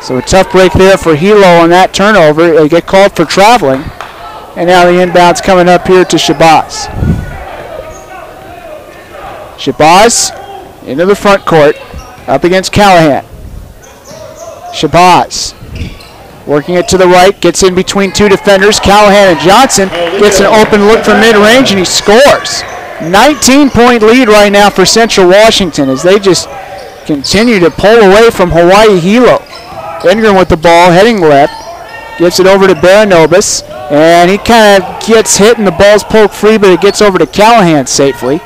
So a tough break there for Hilo on that turnover. They get called for traveling. And now the inbound's coming up here to Shabazz. Shabazz into the front court, up against Callahan. Shabazz working it to the right, gets in between 2 defenders. Callahan and Johnson gets an open look from mid-range, and he scores. 19-point lead right now for Central Washington as they just continue to pull away from Hawaii Hilo. Ingram with the ball, heading left. Gives it over to Baranobis, and he kind of gets hit and the ball's poked free, but it gets over to Callahan safely.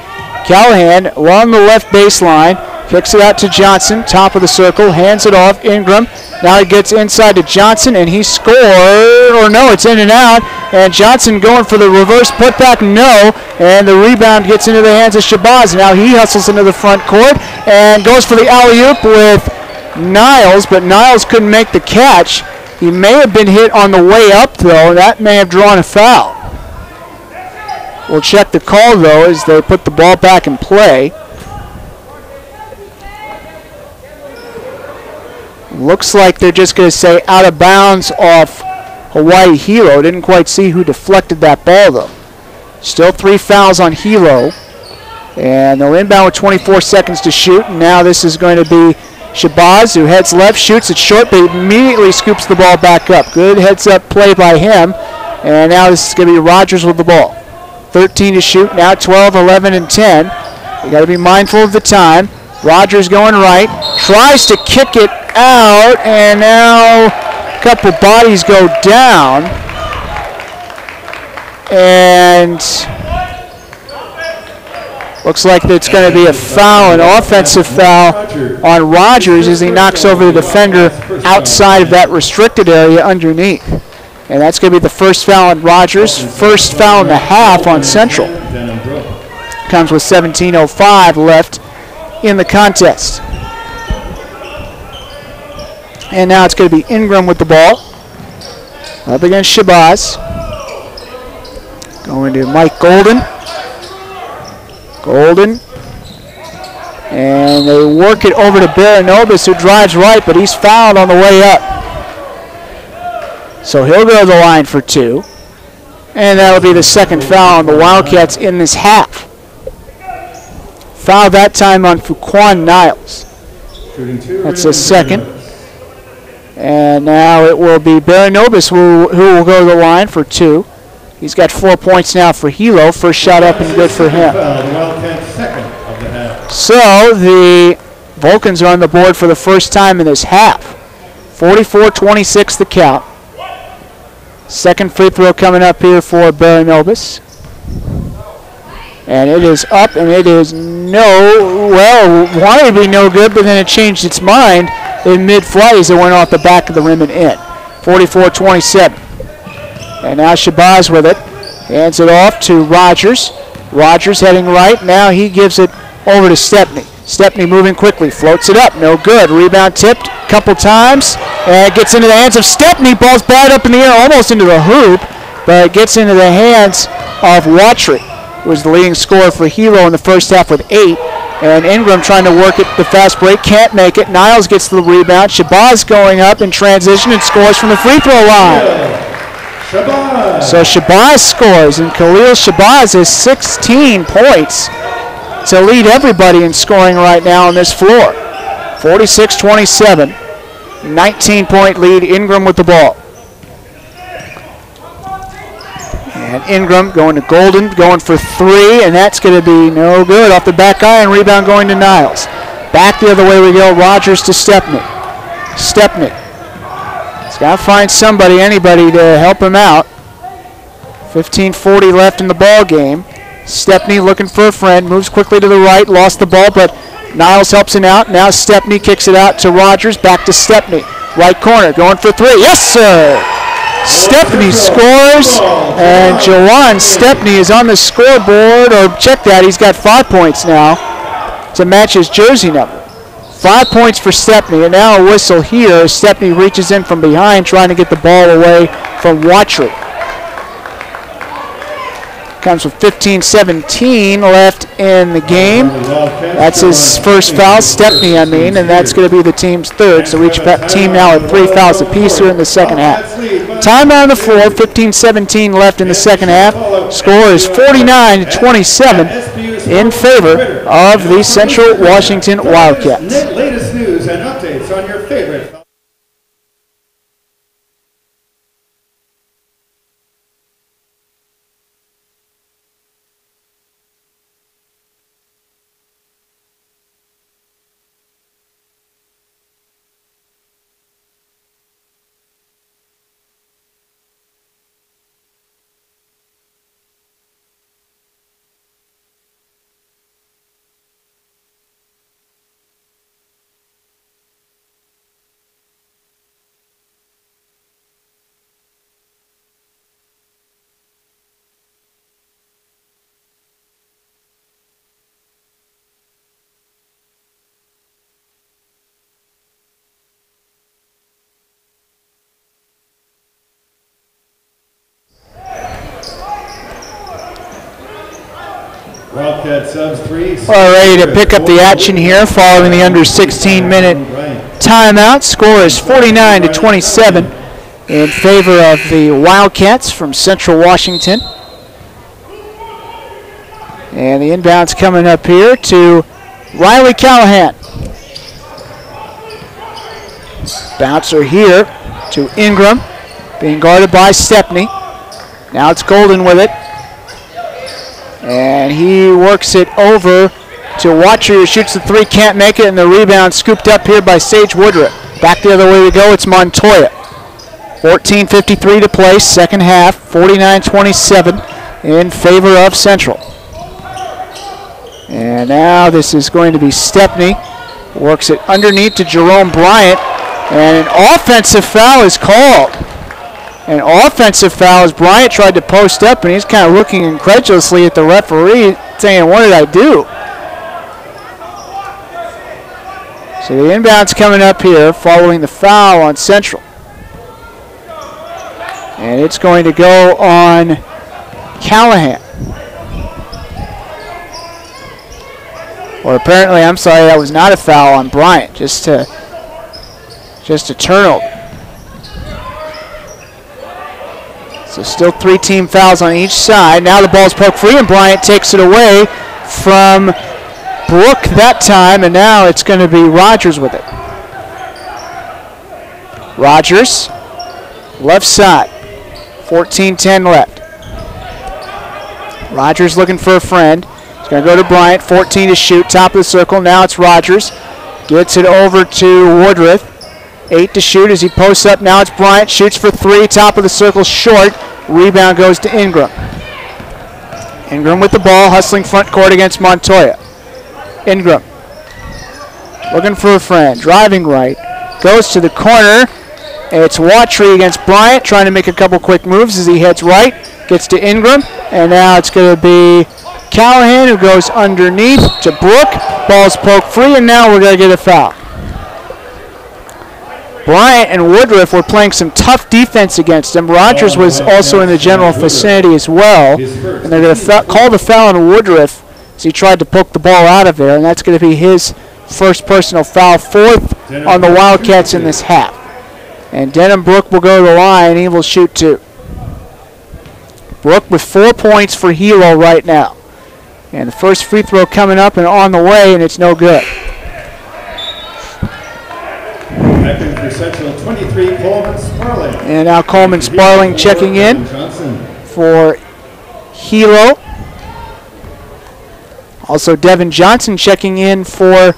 Callahan along the left baseline, kicks it out to Johnson, top of the circle, hands it off. Ingram, now he gets inside to Johnson, and he scored, or no, it's in and out, and Johnson going for the reverse putback, no, and the rebound gets into the hands of Shabazz. Now he hustles into the front court and goes for the alley-oop with Niles, but Niles couldn't make the catch. He may have been hit on the way up, though. That may have drawn a foul. We'll check the call, though, as they put the ball back in play. Looks like they're just going to say out of bounds off Hawaii Hilo. Didn't quite see who deflected that ball, though. Still 3 fouls on Hilo. And they'll inbound with 24 seconds to shoot. And now this is going to be Shabazz, who heads left, shoots it short, but immediately scoops the ball back up. Good heads-up play by him. And now this is going to be Rogers with the ball. 13 to shoot, now 12, 11, and 10. You got to be mindful of the time. Rogers going right, tries to kick it out, and now a couple bodies go down. And looks like it's going to be a foul, an offensive foul on Rogers as he knocks over the defender outside of that restricted area underneath. And that's going to be the first foul on Rogers, first foul in the half on Central. Comes with 17:05 left in the contest. And now it's going to be Ingram with the ball. Up against Shabazz. Going to Mike Golden. Golden. And they work it over to Baranobis, who drives right, but he's fouled on the way up. So he'll go to the line for 2. And that'll be the second foul on the Wildcats in this half. Foul that time on Fuquan Niles. That's his second. And now it will be Baranobis who will go to the line for 2. He's got 4 points now for Hilo. First shot up and good for him. So the Vulcans are on the board for the first time in this half. 44-26 the count. Second free throw coming up here for Baranobis. And it is up, and it is wanted to be no good, but then it changed its mind in mid-flight as it went off the back of the rim and in. 44-27. And now Shabazz with it. Hands it off to Rogers. Rogers heading right. Now he gives it over to Stepney. Stepney moving quickly. Floats it up. No good. Rebound tipped a couple times. And it gets into the hands of Stepney. Ball's batted up in the air almost into the hoop. But it gets into the hands of Watry, who was the leading scorer for Hilo in the first half with 8. And Ingram trying to work it, the fast break. Can't make it. Niles gets the rebound. Shabazz going up in transition and scores from the free throw line. Shabazz. So Shabazz scores, and Khalil Shabazz has 16 points to lead everybody in scoring right now on this floor. 46-27, 19-point lead, Ingram with the ball. And Ingram going to Golden, going for 3, and that's going to be no good. Off the back iron, rebound going to Niles. Back the other way we go, Rogers to Stepney. Stepney. He's got to find somebody, anybody to help him out. 15:40 left in the ball game. Stepney looking for a friend, moves quickly to the right, lost the ball, but Niles helps him out. Now Stepney kicks it out to Rogers, back to Stepney. Right corner, going for 3. Yes, sir! Stepney scores, and Jawan Stepney is on the scoreboard, or check that, he's got 5 points now to match his jersey number. 5 points for Stepney, and now a whistle here as Stepney reaches in from behind trying to get the ball away from Watry. Comes with 15-17 left in the game. That's his first foul, Stepney, and that's going to be the team's third. So each team now at 3 fouls apiece here in the second half. Timeout on the floor, 15-17 left in the second half. Score is 49-27 in favor of the Central Washington Wildcats. Latest news and updates on your favorite Wildcat subs 3. Well, ready to pick up the action here following the under 16-minute timeout. Score is 49-27 in favor of the Wildcats from Central Washington. And the inbounds coming up here to Riley Callahan. Bouncer here to Ingram, being guarded by Stepney. Now it's Golden with it. And he works it over to Watcher, who shoots the three, can't make it, and the rebound scooped up here by Sage Woodruff. Back the other way we go, it's Montoya. 14:53 to play, second half, 49-27 in favor of Central. And now this is going to be Stepney. Works it underneath to Jerome Bryant, and an offensive foul is called. An offensive foul as Bryant tried to post up, and he's kind of looking incredulously at the referee, saying, what did I do? So the inbound's coming up here following the foul on Central. And it's going to go on Callahan. Or apparently, I'm sorry, that was not a foul on Bryant, just a turnover. So still 3 team fouls on each side. Now the ball's poked free, and Bryant takes it away from Brook that time, and now it's going to be Rogers with it. Rogers, left side, 14:10 left. Rogers looking for a friend. He's going to go to Bryant, 14 to shoot, top of the circle. Now it's Rogers. Gets it over to Woodruff. 8 to shoot as he posts up. Now it's Bryant, shoots for 3, top of the circle, short. Rebound goes to Ingram. Ingram with the ball, hustling front court against Montoya. Ingram looking for a friend, driving right, goes to the corner. It's Watry against Bryant, trying to make a couple quick moves as he heads right, gets to Ingram, and now it's going to be Callahan who goes underneath to Brook. Ball's poked free, and now we're going to get a foul. Bryant and Woodruff were playing some tough defense against him. Rogers was also in the general vicinity as well. And they're going to call the foul on Woodruff as he tried to poke the ball out of there. And that's going to be his first personal foul, 4th on the Wildcats in this half. And Denham Brook will go to the line. He will shoot 2. Brook with 4 points for Hilo right now. And the first free throw coming up and on the way, and it's no good. For Central 23, Coleman Sparling. And now Coleman Sparling checking in for Hilo. Also Devin Johnson checking in for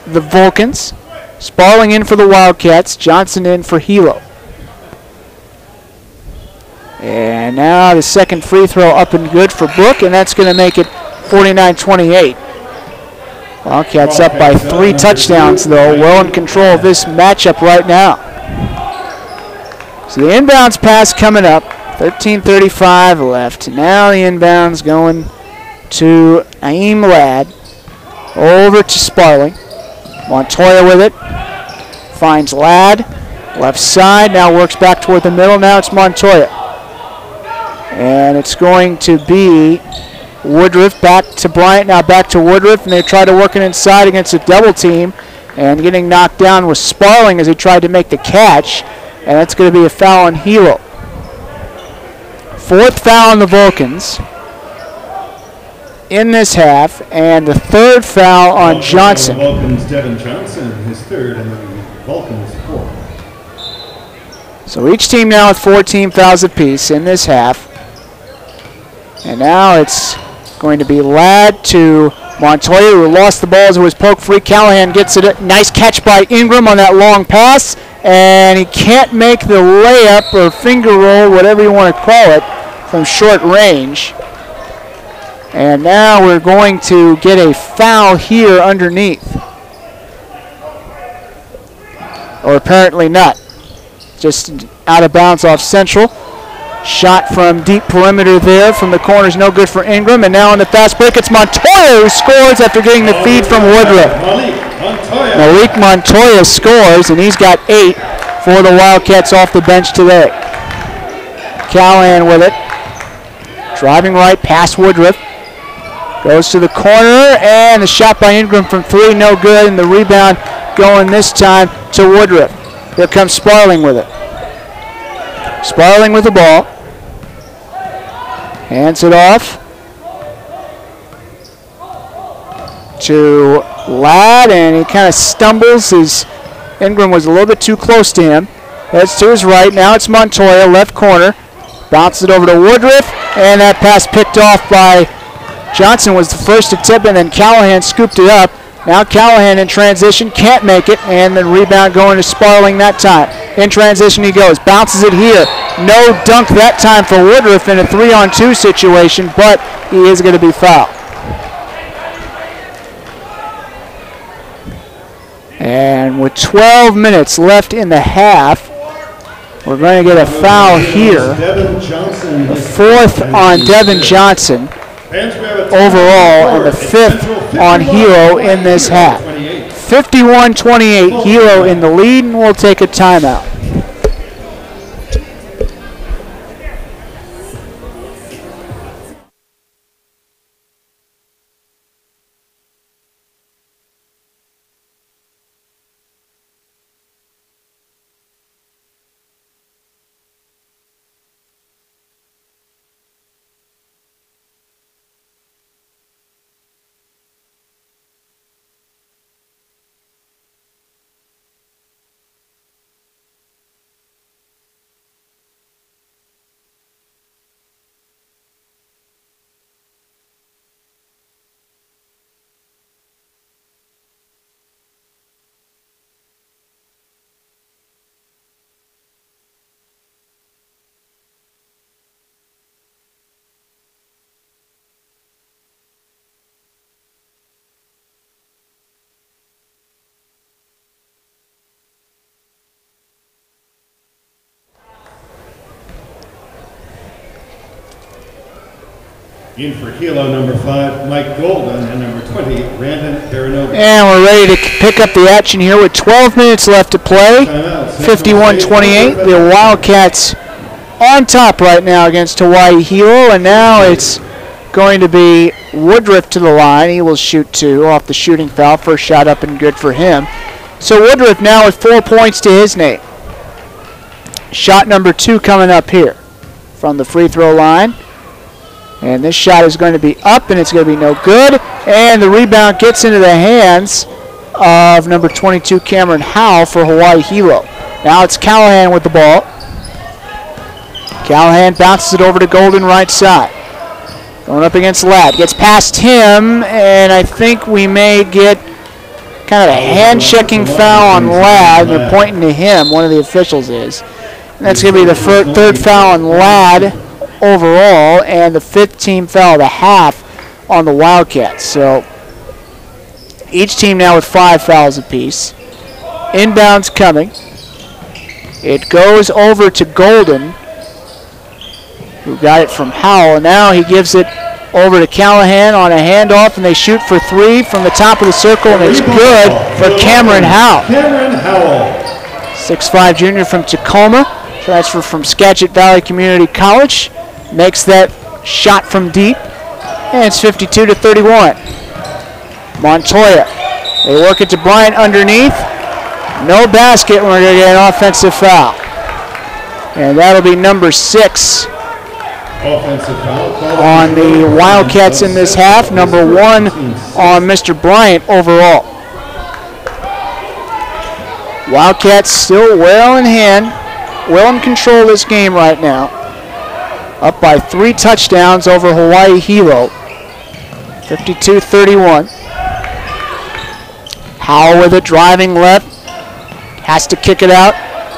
the Vulcans. Sparling in for the Wildcats. Johnson in for Hilo. And now the second free throw up and good for Brook, and that's going to make it 49-28. Wildcats up by 3 touchdowns, though. Well in control of this matchup right now. So the inbounds pass coming up. 13:35 left. Now the inbounds going to Naeem Ladd. Over to Sparling. Montoya with it. Finds Ladd. Left side. Now works back toward the middle. Now it's Montoya. And it's going to be Woodruff back to Bryant, now back to Woodruff, and they try to work it inside against a double team, and getting knocked down was Sparling as he tried to make the catch, and that's going to be a foul on Hilo. 4th foul on the Vulcans in this half, and the 3rd foul on Johnson. Vulcans, Devin Johnson, his 3rd, and the Vulcans 4th. So each team now with 14 fouls apiece in this half. And now it's going to be Ladd to Montoya, who lost the ball as it was poked free. Callahan gets it. Nice catch by Ingram on that long pass. And he can't make the layup or finger roll, whatever you want to call it, from short range. And now we're going to get a foul here underneath. Or apparently not. Just out of bounds off Central. Shot from deep perimeter there from the corners, no good for Ingram. And now on the fast break, it's Montoya who scores after getting the feed from Woodruff. Malik Montoya scores, and he's got 8 for the Wildcats off the bench today. Callahan with it. Driving right past Woodruff. Goes to the corner, and the shot by Ingram from 3, no good, and the rebound going this time to Woodruff. Here comes Sparling with it. Sparling with the ball. Hands it off to Ladd, and he kind of stumbles as Ingram was a little bit too close to him. Heads to his right. Now it's Montoya, left corner. Bounces it over to Woodruff, and that pass picked off by Johnson was the first to tip, and then Callahan scooped it up. Now Callahan in transition, can't make it, and then rebound going to Sparling that time. In transition he goes, bounces it here. No dunk that time for Woodruff in a 3-on-2 situation, but he is going to be fouled. And with 12 minutes left in the half, we're going to get a foul here. The 4th on Devin Johnson overall, and the 5th on Hilo in this half. 51-28, Hilo in the lead, and we'll take a timeout. In for Hilo, number 5, Mike Golden, and number 20, Brandon Caranova. And we're ready to pick up the action here with 12 minutes left to play. 51-28. The Wildcats on top right now against Hawaii Hilo, and now it's going to be Woodruff to the line. He will shoot 2 off the shooting foul. First shot up and good for him. So Woodruff now with 4 points to his name. Shot number 2 coming up here from the free throw line. And this shot is going to be up, and it's going to be no good. And the rebound gets into the hands of number 22, Cameron Howell, for Hawaii Hilo. Now it's Callahan with the ball. Callahan bounces it over to Golden right side. Going up against Ladd. Gets past him, and I think we may get kind of a hand-checking foul on Ladd. They're pointing to him, one of the officials is. And that's going to be the third foul on Ladd overall, and the 5th team foul of the half on the Wildcats. So each team now with 5 fouls apiece. Inbounds coming. It goes over to Golden, who got it from Howell, and now he gives it over to Callahan on a handoff, and they shoot for 3 from the top of the circle, and it's good for Cameron Howell. 6'5" junior from Tacoma, transfer from Skagit Valley Community College. Makes that shot from deep, and it's 52-31. Montoya, they work it to Bryant underneath. No basket, and we're going to get an offensive foul. And that'll be number 6 on the Wildcats in this half. Number 1 on Mr. Bryant overall. Wildcats still well in hand, well in control of this game right now. Up by 3 touchdowns over Hawaii Hilo. 52-31. Howell with it, driving left. Has to kick it out.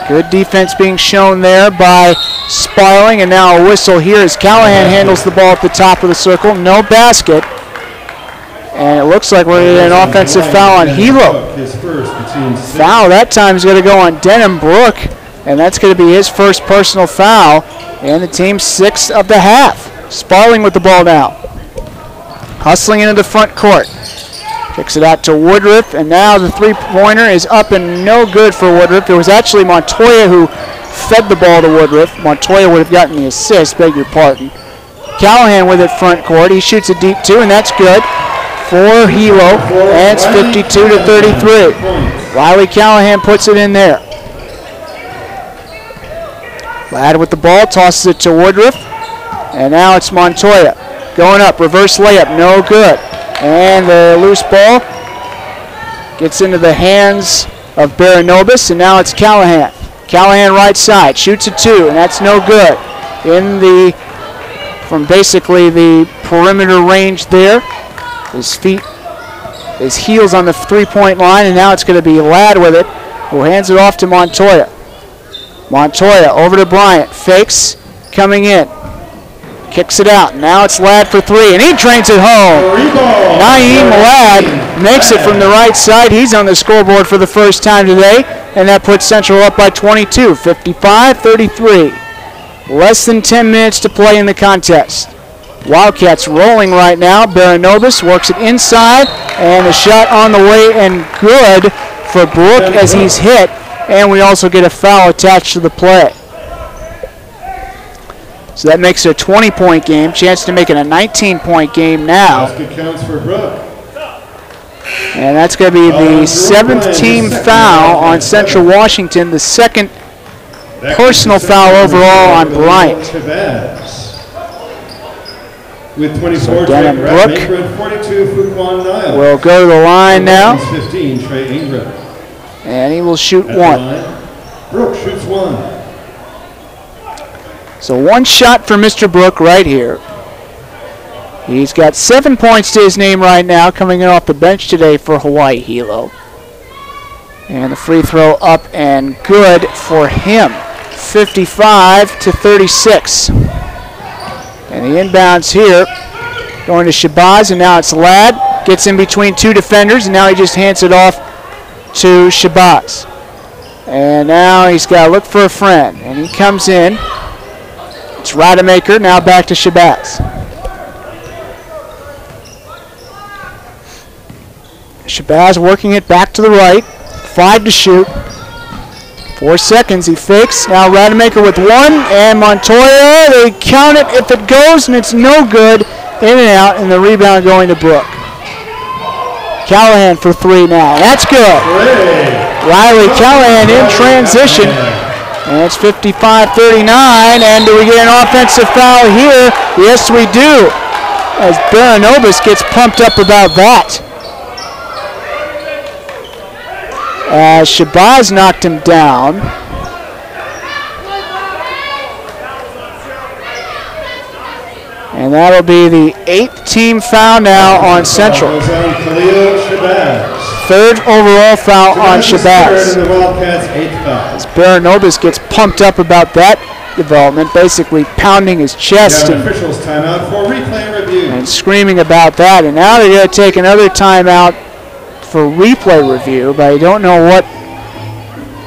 Good defense being shown there by Sparling, and now a whistle here as Callahan handles the ball at the top of the circle. No basket. And it looks like we're going to get an offensive foul on Hilo. Foul that time is going to go on Denham Brook, and that's going to be his first personal foul. And the team's 6th of the half. Sparling with the ball now. Hustling into the front court. Kicks it out to Woodruff, and now the 3-pointer is up and no good for Woodruff. It was actually Montoya who fed the ball to Woodruff. Montoya would have gotten the assist, beg your pardon. Callahan with it front court. He shoots a deep two, and that's good for Hilo, and it's 52-33. Riley Callahan puts it in there. Ladd with the ball, tosses it to Woodruff, and now it's Montoya. Going up, reverse layup, no good. And the loose ball gets into the hands of Baranobis, and now it's Callahan. Callahan right side, shoots a two, and that's no good. From basically the perimeter range there. His heels on the three-point line, and now it's going to be Ladd with it, who hands it off to Montoya. Montoya over to Bryant, fakes, coming in, kicks it out. Now it's Ladd for three, and he drains it home. Naeem Ladd makes it from the right side. He's on the scoreboard for the first time today, and that puts Central up by 22, 55-33. Less than 10 minutes to play in the contest. Wildcats rolling right now. Baranobis works it inside, and the shot on the way and good for Brook as he's hit, and we also get a foul attached to the play. So that makes it a 20-point game. Chance to make it a 19-point game now. Basket counts for Brook. And that's going to be the 7th team foul on Central Washington, the second personal foul overall on Bryant. With 24, so Denham Brook 42, will go to the line now. 15, Trey Ingram. And he will shoot one. Brook shoots one. So one shot for Mr. Brook right here. He's got 7 points to his name right now, coming in off the bench today for Hawaii Hilo. And the free throw up and good for him. 55-36. And the inbounds here going to Shabazz, and now it's Ladd. Gets in between two defenders, and now he just hands it off to Shabazz. And now he's got to look for a friend, and he comes in. It's Rademacher, now back to Shabazz. Shabazz working it back to the right. 5 to shoot. 4 seconds, he fakes. Now Rademacher with one, and Montoya, they count it if it goes, and it's no good. In and out, and the rebound going to Brook. Callahan for three now. That's good. Riley Callahan in transition. And it's 55-39, and do we get an offensive foul here? Yes, we do, as Baranobis gets pumped up about that. Shabazz knocked him down. And that'll be the 8th team foul now on Central. Third overall foul on Shabazz. As Baranobis gets pumped up about that development, basically pounding his chest and screaming about that. And now they're going to take another timeout for replay review, but I don't know what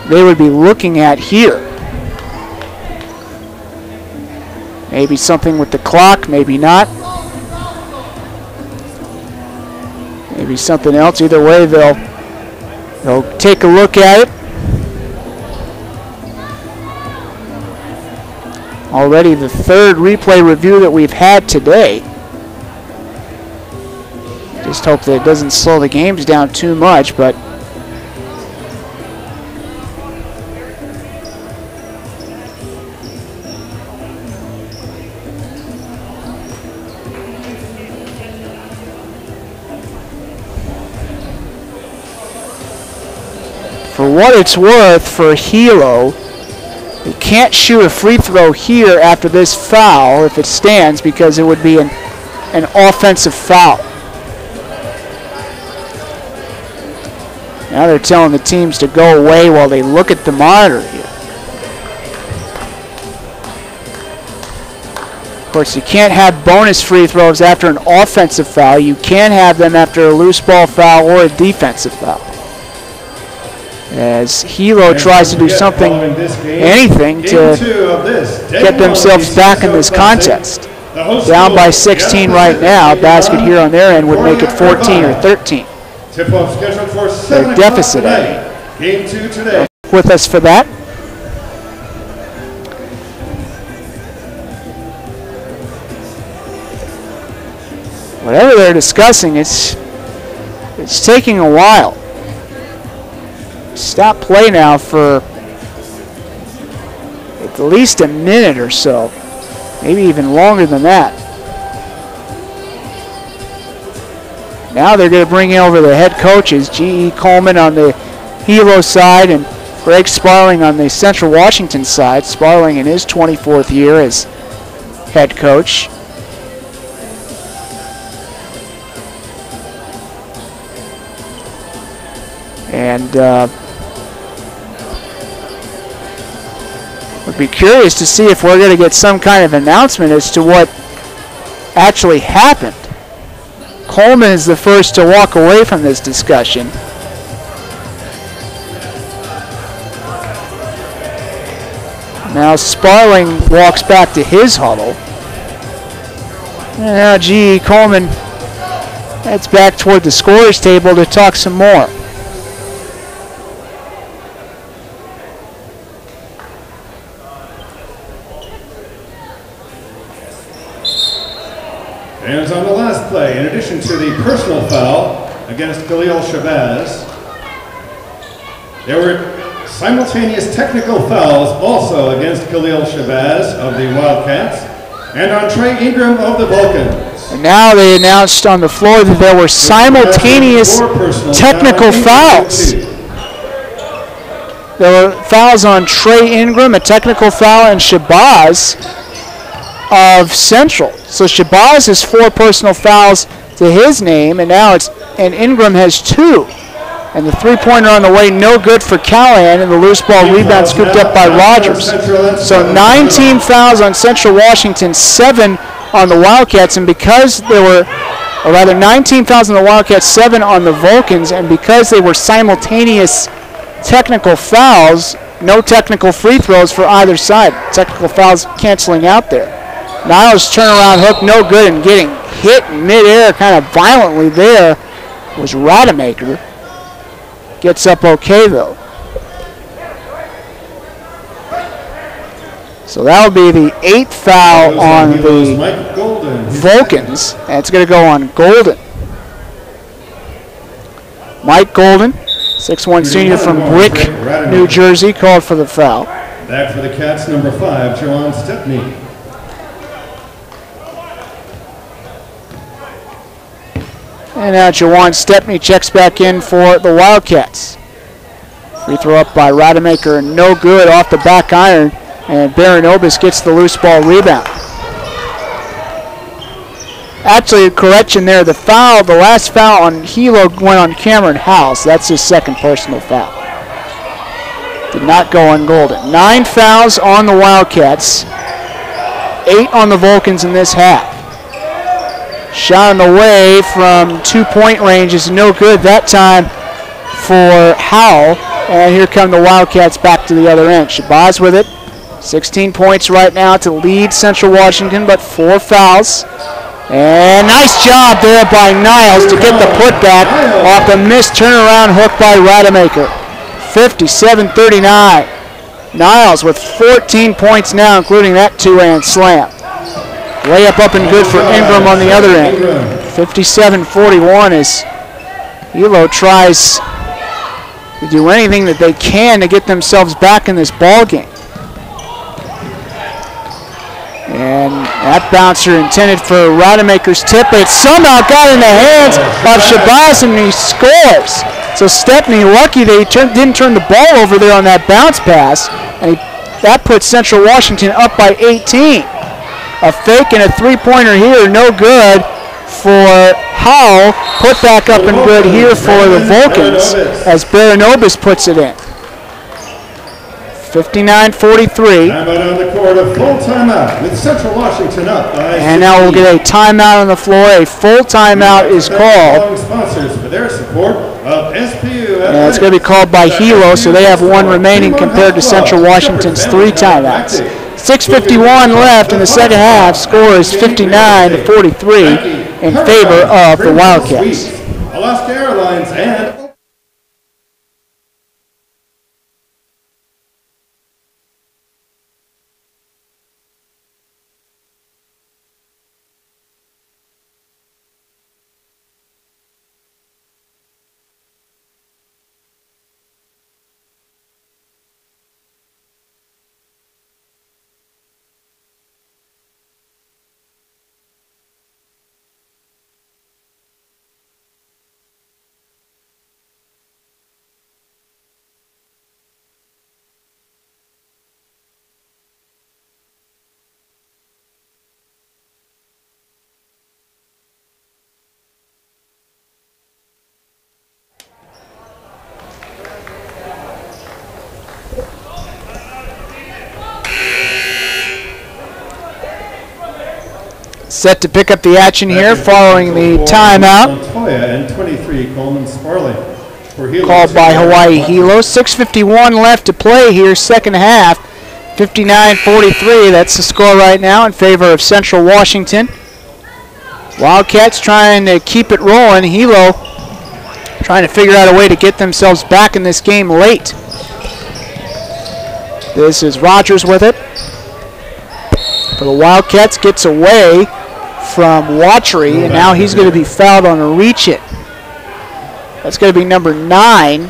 they would be looking at here. Maybe something with the clock, maybe not. Maybe something else. Either way, they'll take a look at it. Already the third replay review that we've had today. Just hope that it doesn't slow the games down too much, but for what it's worth for Hilo, you can't shoot a free throw here after this foul if it stands, because it would be an offensive foul. Now they're telling the teams to go away while they look at the monitor here. Of course, you can't have bonus free throws after an offensive foul. You can have them after a loose ball foul or a defensive foul. As Hilo tries to do something, anything to get themselves back in this contest. Down by 16 right now. Basket here on their end would make it 14 or 13. Tip-off scheduled for 7 Their o'clock deficit. today. Game 2 today. With us for that. whatever they're discussing, it's taking a while. Stop play now for at least a minute or so, maybe even longer than that. Now they're going to bring over the head coaches, G.E. Coleman on the Hilo side and Greg Sparling on the Central Washington side. Sparling in his 24th year as head coach. And would be curious to see if we're going to get some kind of announcement as to what actually happened. Coleman is the first to walk away from this discussion. Now Sparling walks back to his huddle. And now G.E. Coleman heads back toward the scorer's table to talk some more. And on the last play, in addition to the personal foul against Khalil Shabazz, there were simultaneous technical fouls also against Khalil Shabazz of the Wildcats and on Trey Ingram of the Vulcans. And now they announced on the floor that there were simultaneous technical fouls. There were fouls on Trey Ingram, a technical foul, and Shabazz of Central. So Shabazz has 4 personal fouls to his name, and now Ingram has 2. And the three-pointer on the way, no good for Callahan, and the loose ball rebound scooped up by Rogers. So 19 fouls on Central Washington, 7 on the Wildcats, and because there were, or rather 19 fouls on the Wildcats, 7 on the Vulcans, and because they were simultaneous technical fouls, no technical free throws for either side. Technical fouls canceling out there. Niles' turnaround hook, no good, and getting hit in midair kind of violently there was Rademacher. Gets up okay, though. So that'll be the 8th foul on the Vulcans, and it's going to go on Golden. Mike Golden, 6'1" senior from Brick, New Jersey, called for the foul. Back for the Cats, number 5, Jawan Stepney. And now Jawan Stepney checks back in for the Wildcats. Free throw up by Rademacher, no good off the back iron, and Baranobis gets the loose ball rebound. Actually, a correction there. The last foul on Hilo went on Cameron House. That's his 2nd personal foul. Did not go on Golden. 9 fouls on the Wildcats, 8 on the Vulcans in this half. Shot on the way from 2-point range is no good that time for Howell. And here come the Wildcats back to the other end. Shabazz with it. 16 points right now to lead Central Washington, but 4 fouls. And nice job there by Niles to get the putback off the missed turnaround hook by Rademacher. 57-39. Niles with 14 points now, including that 2-hand slam. Layup up and good for Ingram on the other end. 57-41 as Hilo tries to do anything that they can to get themselves back in this ball game. And that bouncer intended for Rademacher's tip, but it somehow got in the hands of Shabazz and he scores. So Stepney lucky that he didn't turn the ball over there on that bounce pass, and that puts Central Washington up by 18. A fake and a 3-pointer here, no good for Howell. Put back up and good here for the Vulcans as Baranobis puts it in. 59-43. Timeout on the court, a full timeout with Central Washington up by 16. And now we'll get a timeout on the floor. A full timeout is called. Sponsors for their support of SPU. And it's going to be called by Hilo, so they have 1 remaining compared to Central Washington's 3 timeouts. 6:51 left in the second half. Score is 59-43 in favor of the Wildcats. Alaska Airlines and Set to pick up the action here following the timeout. Montoya and 23 Coleman Sparling. Called by Hawaii Hilo. 6:51 left to play here, second half. 59-43, that's the score right now in favor of Central Washington. Wildcats trying to keep it rolling. Hilo trying to figure out a way to get themselves back in this game late. This is Rogers with it. For the Wildcats, gets away from Watchery, and now he's going to be fouled on a reach-it. That's going to be number 9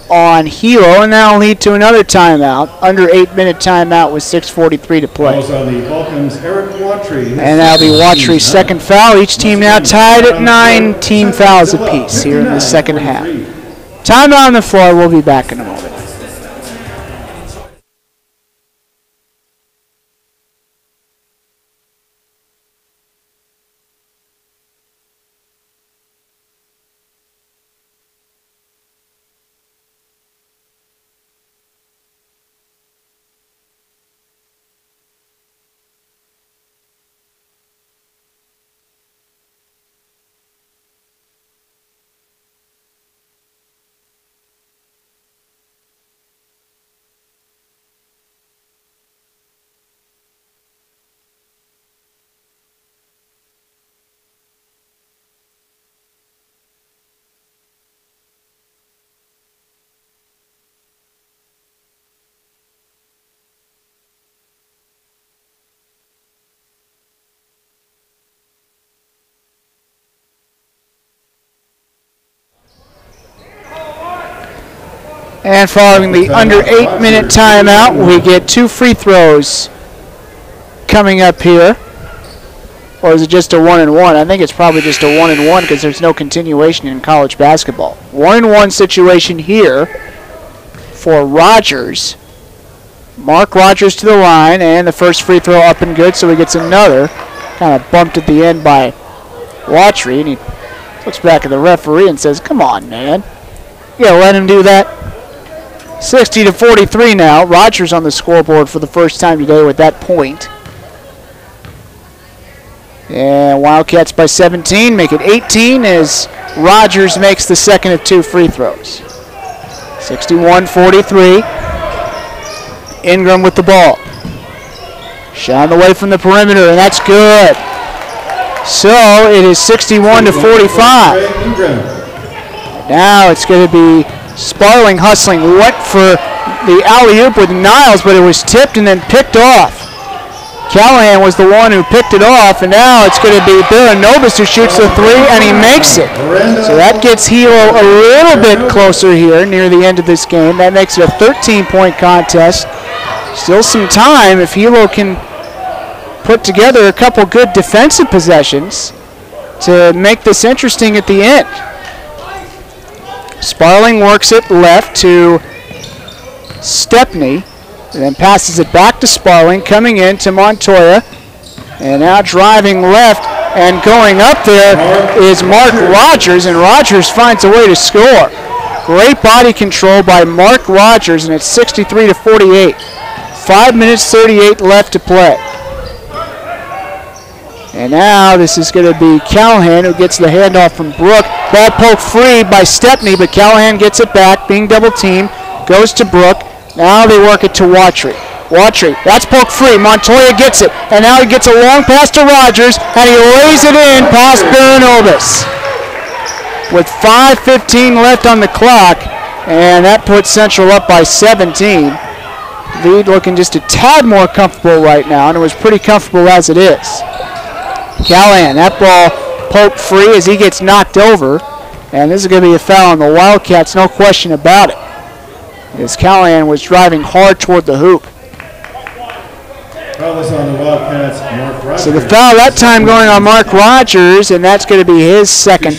on Hilo, and that'll lead to another timeout. Under 8-minute timeout with 6:43 to play. And that'll be Watchery's second foul. Each team now tied at 9 team fouls apiece here in the second half. Timeout on the floor. We'll be back in a moment. And following the under 8-minute timeout, we get 2 free throws coming up here. Or is it just a 1-and-1? I think it's probably just a 1-and-1 because there's no continuation in college basketball. 1-and-1 situation here for Rogers. Mark Rogers to the line, and the first free throw up and good, so he gets another. Kind of bumped at the end by Watchery, and he looks back at the referee and says, "Come on, man. You gotta let him do that." 60-43 now. Rogers on the scoreboard for the first time today with that point. And Wildcats by 17, make it 18 as Rogers makes the second of 2 free throws. 61-43. Ingram with the ball. Shot away from the perimeter, and that's good. So it is 61-45. Now it's going to be Sparling hustling, went for the alley-oop with Niles, but it was tipped and then picked off. Callahan was the one who picked it off, and now it's going to be Villanobis who shoots the 3, and he makes it. So that gets Hilo a little bit closer here near the end of this game. That makes it a 13-point contest. Still some time if Hilo can put together a couple good defensive possessions to make this interesting at the end. Sparling works it left to Stepney, and then passes it back to Sparling, coming in to Montoya, and now driving left and going up there is Mark Rogers, and Rogers finds a way to score. Great body control by Mark Rogers, and it's 63-48. 5 minutes 38 left to play. And now this is going to be Callahan who gets the handoff from Brook. Ball poked free by Stepney, but Callahan gets it back, being double teamed. Goes to Brook. Now they work it to Watchery. Watchery, that's poked free. Montoya gets it, and now he gets a long pass to Rogers, and he lays it in past Villanobis. With 5:15 left on the clock, and that puts Central up by 17. Lead looking just a tad more comfortable right now, and it was pretty comfortable as it is. Callahan, that ball poked free as he gets knocked over, and this is going to be a foul on the Wildcats, no question about it, as Callahan was driving hard toward the hoop. Foul is on the Wildcats, Mark Rogers. So the foul that time going on Mark Rogers, and that's going to be his second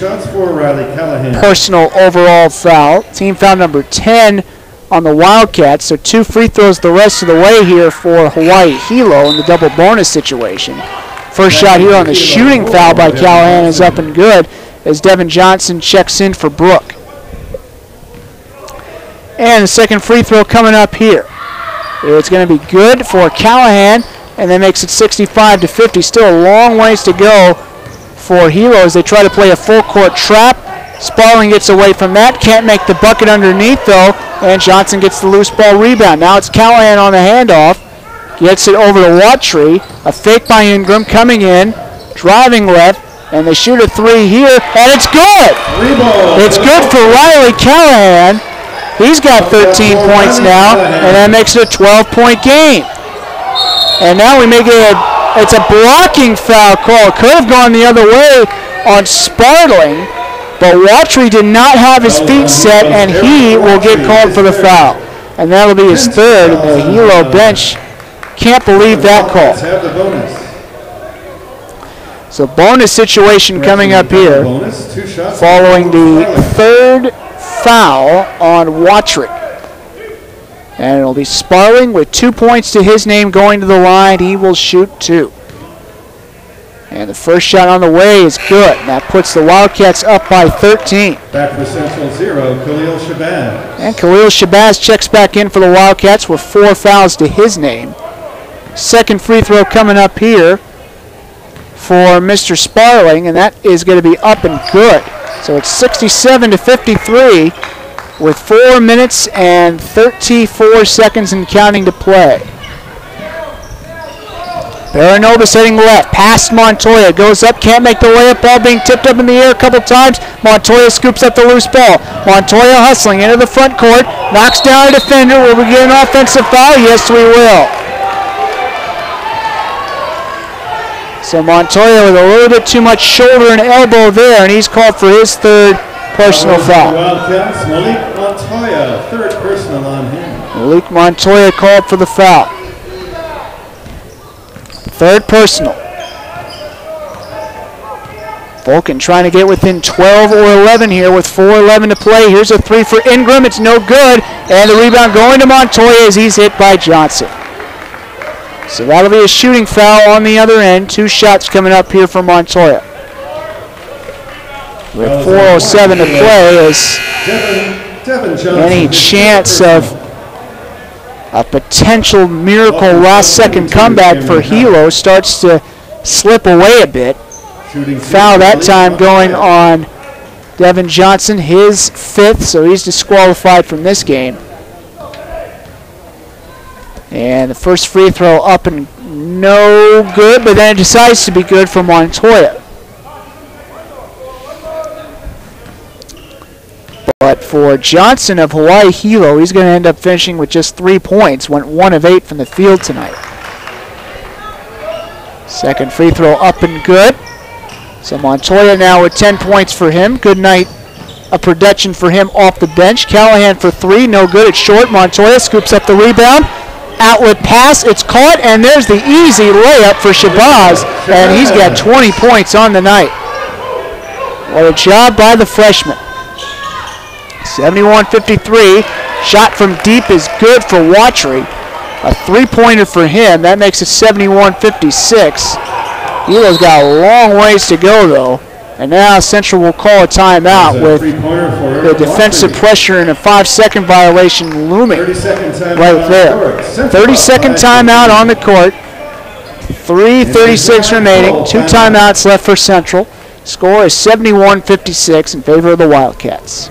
personal overall foul. Team foul number 10 on the Wildcats, so 2 free throws the rest of the way here for Hawaii Hilo in the double bonus situation. First shot here on the shooting foul by Callahan is up and good as Devin Johnson checks in for Brook. And the second free throw coming up here. It's going to be good for Callahan. and that makes it 65-50. Still a long ways to go for Hilo as they try to play a full court trap. Sparling gets away from that, can't make the bucket underneath though, and Johnson gets the loose ball rebound. Now it's Callahan on the handoff, gets it over to Watry. A fake by Ingram coming in, driving left, and they shoot a three here, and it's good! It's good for Riley Callahan. He's got 13 points now, and that makes it a 12-point game. And now we make it it's a blocking foul call. Could have gone the other way on Sparling, but Watry did not have his feet set, and he will get called for the foul. And that'll be his third, and the Hilo bench can't believe that call. So bonus situation coming up here following the third foul on Watry. And it'll be Sparling with 2 points to his name going to the line. He will shoot 2. And the first shot on the way is good. And that puts the Wildcats up by 13. Back for Central 0, Khalil Shabazz. And Khalil Shabazz checks back in for the Wildcats with 4 fouls to his name. Second free throw coming up here for Mr. Sparling, and that is going to be up and good. So it's 67-53 with 4 minutes and 34 seconds and counting to play. Villanova setting left, past Montoya, goes up, can't make the layup, ball being tipped up in the air a couple times. Montoya scoops up the loose ball. Montoya hustling into the front court, knocks down a defender. Will we get an offensive foul? Yes, we will. So Montoya with a little bit too much shoulder and elbow there, and he's called for his third personal foul. Wildcats, Malik Montoya, third personal on him. Malik Montoya called for the foul. Third personal. Vulcan trying to get within 12 or 11 here with 4:11 to play. Here's a three for Ingram. It's no good. And the rebound going to Montoya as he's hit by Johnson. So that'll be a shooting foul on the other end. 2 shots coming up here for Montoya. With 4:07 to play, is any chance of a potential miracle last-second comeback for Hilo starts to slip away a bit. Foul that time going on Devin Johnson, his 5th, so he's disqualified from this game. And the first free throw up and no good, but then it decides to be good for Montoya. But for Johnson of Hawaii Hilo, he's going to end up finishing with just 3 points. Went 1 of 8 from the field tonight. Second free throw up and good. So Montoya now with 10 points for him. Good night of production for him off the bench. Callahan for 3, no good. It's short. Montoya scoops up the rebound. Outlet pass, it's caught, and there's the easy layup for Shabazz, and he's got 20 points on the night. What a job by the freshman. 71-53. Shot from deep is good for Watry. A 3-pointer for him. That makes it 71-56. Hilo's got a long ways to go, though. And now Central will call a timeout with the defensive pressure and a 5-second violation looming right there. 30-second timeout on the court. 3:36 remaining. 2 timeouts left for Central. Score is 71-56 in favor of the Wildcats.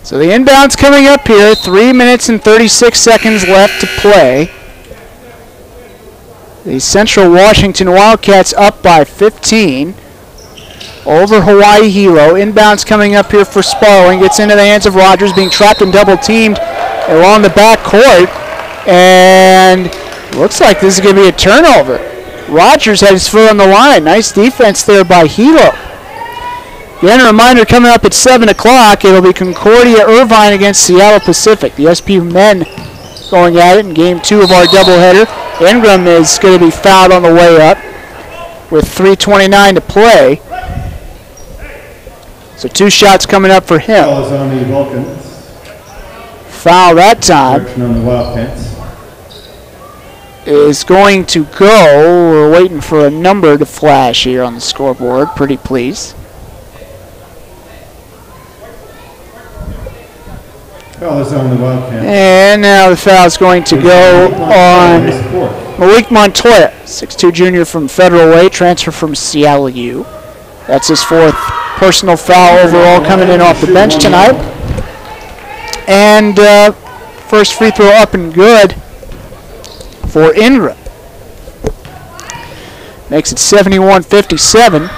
So the inbound's coming up here. 3 minutes and 36 seconds left to play. The Central Washington Wildcats up by 15 over Hawaii Hilo. Inbound's coming up here for Sparling. Gets into the hands of Rogers, being trapped and double-teamed along the back court. And looks like this is going to be a turnover. Rogers had his foot on the line. Nice defense there by Hilo. Again, a reminder coming up at 7 o'clock. It'll be Concordia Irvine against Seattle Pacific. The SP men going at it in game 2 of our doubleheader. Ingram is going to be fouled on the way up with 3:29 to play. So 2 shots coming up for him. Foul is on the Vulcans. Foul that time. Direction on the Wildcats. Is going to go. We're waiting for a number to flash here on the scoreboard. Pretty pleased. Foul is on the Wildcats. And now the foul is going to go on Malik Montoya, 6'2" junior from Federal Way, transfer from Seattle U. That's his 4th personal foul overall coming in off the bench tonight. And first free throw up and good for Ingram. Makes it 71-57.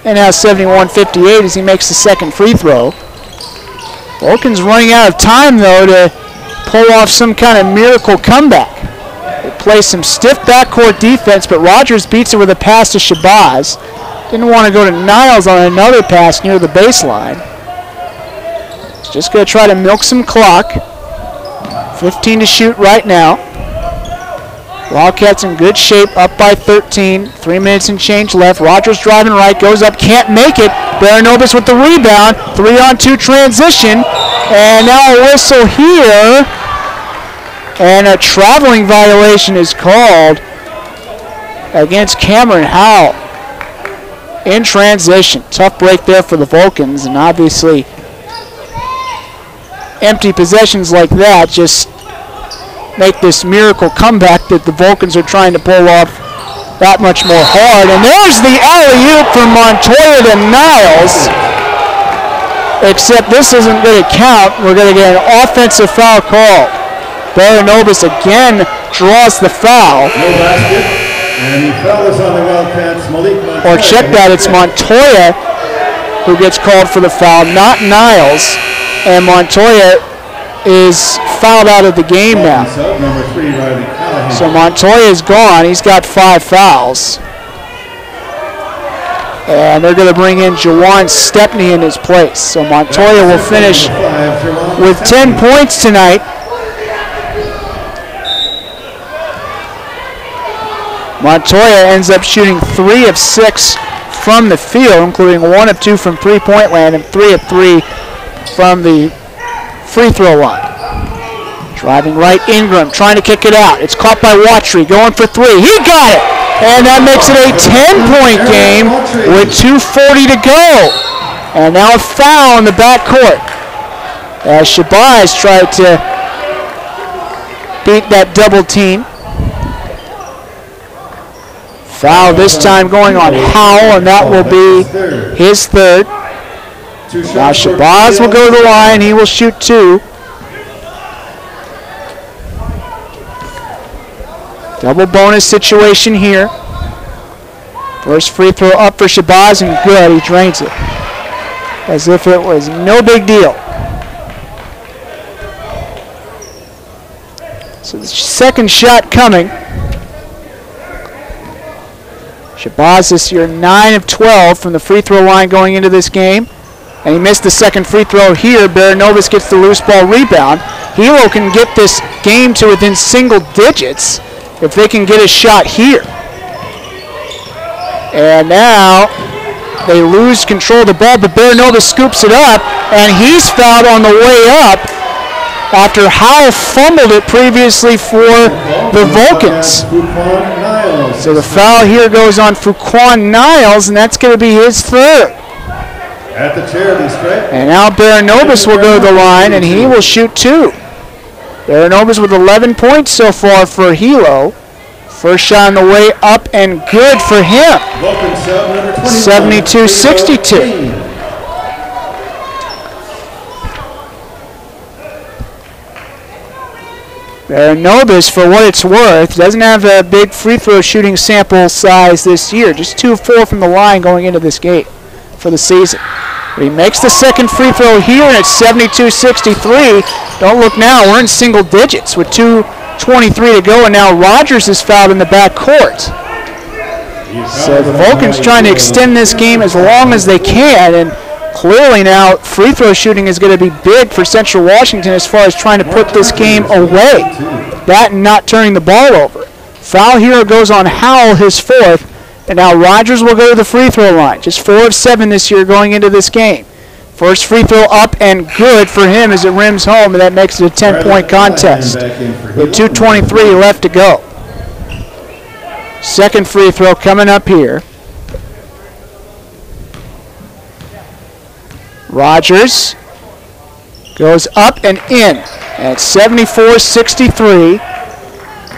And now 71-58 as he makes the second free throw. Vulcan's running out of time, though, to pull off some kind of miracle comeback. They play some stiff backcourt defense, but Rogers beats it with a pass to Shabazz. Didn't want to go to Niles on another pass near the baseline. He's just going to try to milk some clock. 15 to shoot right now. Wildcats in good shape, up by 13. 3 minutes and change left. Rogers driving right, goes up, can't make it. Baranobis with the rebound. 3-on-2 transition. And now a whistle here. And a traveling violation is called against Cameron Howell in transition. Tough break there for the Vulcans, and obviously empty possessions like that just make this miracle comeback that the Vulcans are trying to pull off that much more hard. And there's the alley-oop from Montoya to Niles. Except this isn't going to count. We're going to get an offensive foul call. Baranobis again draws the foul. No basket. And the foul is on the Wildcats. Malik Montoya. Or check that, it's Montoya who gets called for the foul, not Niles. And Montoya is fouled out of the game now. So Montoya is gone. He's got 5 fouls. And they're going to bring in Jawan Stepney in his place. So Montoya will finish with 10 points tonight. Montoya ends up shooting 3 of 6 from the field, including 1 of 2 from three-point land and 3 of 3 from the free throw line. Driving right, Ingram trying to kick it out. It's caught by Watry, going for 3. He got it! And that makes it a 10-point game with 2:40 to go. And now a foul in the backcourt as Shabazz tried to beat that double team. Foul this time going on Howell, and that will be his 3rd. Now Shabazz will go to the line. He will shoot 2. Double bonus situation here. First free throw up for Shabazz, and good. He drains it as if it was no big deal. So the second shot coming. Shabazz this year 9 of 12 from the free throw line going into this game. And he missed the second free throw here. Baranobis gets the loose ball rebound. Hilo can get this game to within single digits if they can get a shot here. And now they lose control of the ball, but Baranobis scoops it up, and he's fouled on the way up after Howell fumbled it previously for the Vulcans. So the foul here goes on Fuquan Niles, and that's going to be his 3rd. At the charity stripe. And now Baranobis will go to the line, and he will shoot 2. Baranobis with 11 points so far for Hilo. First shot on the way up and good for him. 72-62. Nobis, for what it's worth, doesn't have a big free throw shooting sample size this year. Just 2 of 4 from the line going into this game for the season. But he makes the second free throw here, and it's 72-63. Don't look now, we're in single digits with 2:23 to go, and now Rogers is fouled in the backcourt. So the Vulcans trying to extend this game as long as they can, and clearly now free throw shooting is going to be big for Central Washington as far as trying to put this game away. That and not turning the ball over. Foul here goes on Howell, his 4th, and now Rogers will go to the free throw line. Just 4 of 7 this year going into this game. First free throw up and good for him as it rims home, and that makes it a 10-point contest with 2:23 left to go. Second free throw coming up here. Rogers goes up and in at 74-63.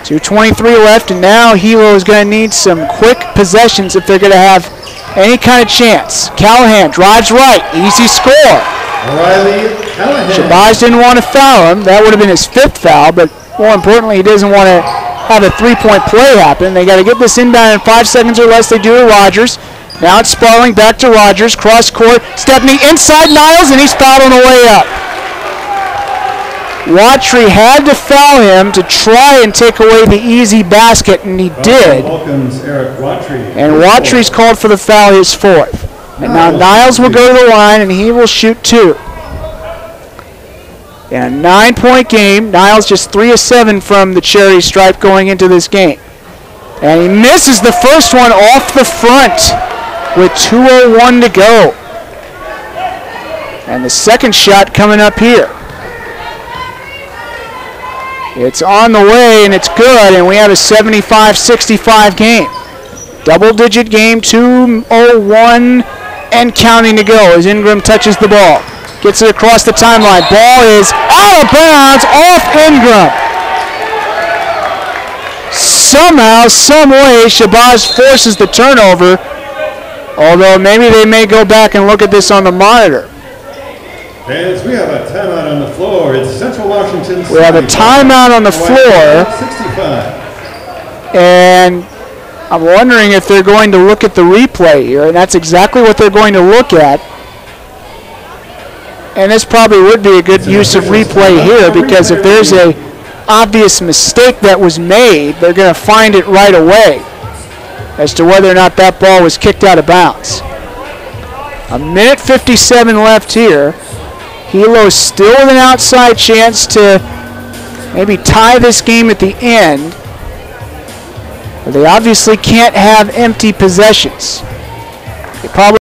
2:23 left, and now Hilo is going to need some quick possessions if they're going to have any kind of chance. Callahan drives right, easy score. Shabazz didn't want to foul him. That would have been his 5th foul, but more importantly, he doesn't want to have a 3-point play happen. They got to get this inbound in 5 seconds or less. They do to Rogers. Now it's Sparling, back to Rogers, cross court, Stepney inside Niles, and he's fouled on the way up. Watry had to foul him to try and take away the easy basket, and he did. And Watry's called for the foul, his 4th. And now Niles will go to the line, and he will shoot 2. In a 9-point game, Niles just 3 of 7 from the charity stripe going into this game. And he misses the first one off the front with 2:01 to go. And the second shot coming up here. It's on the way, and it's good, and we have a 75-65 game. Double-digit game, 2:01 and counting to go as Ingram touches the ball. Gets it across the timeline. Ball is out of bounds off Ingram. Somehow, some way, Shabazz forces the turnover, although maybe they may go back and look at this on the monitor. Fans, we have a timeout on the floor. It's Central Washington. We have a timeout on the floor. 65. And I'm wondering if they're going to look at the replay here, and that's exactly what they're going to look at. And this probably would be a good use of replay here, because if there's a obvious mistake that was made, they're going to find it right away as to whether or not that ball was kicked out of bounds. 1:57 left here. Hilo still with an outside chance to maybe tie this game at the end. But they obviously can't have empty possessions. They probably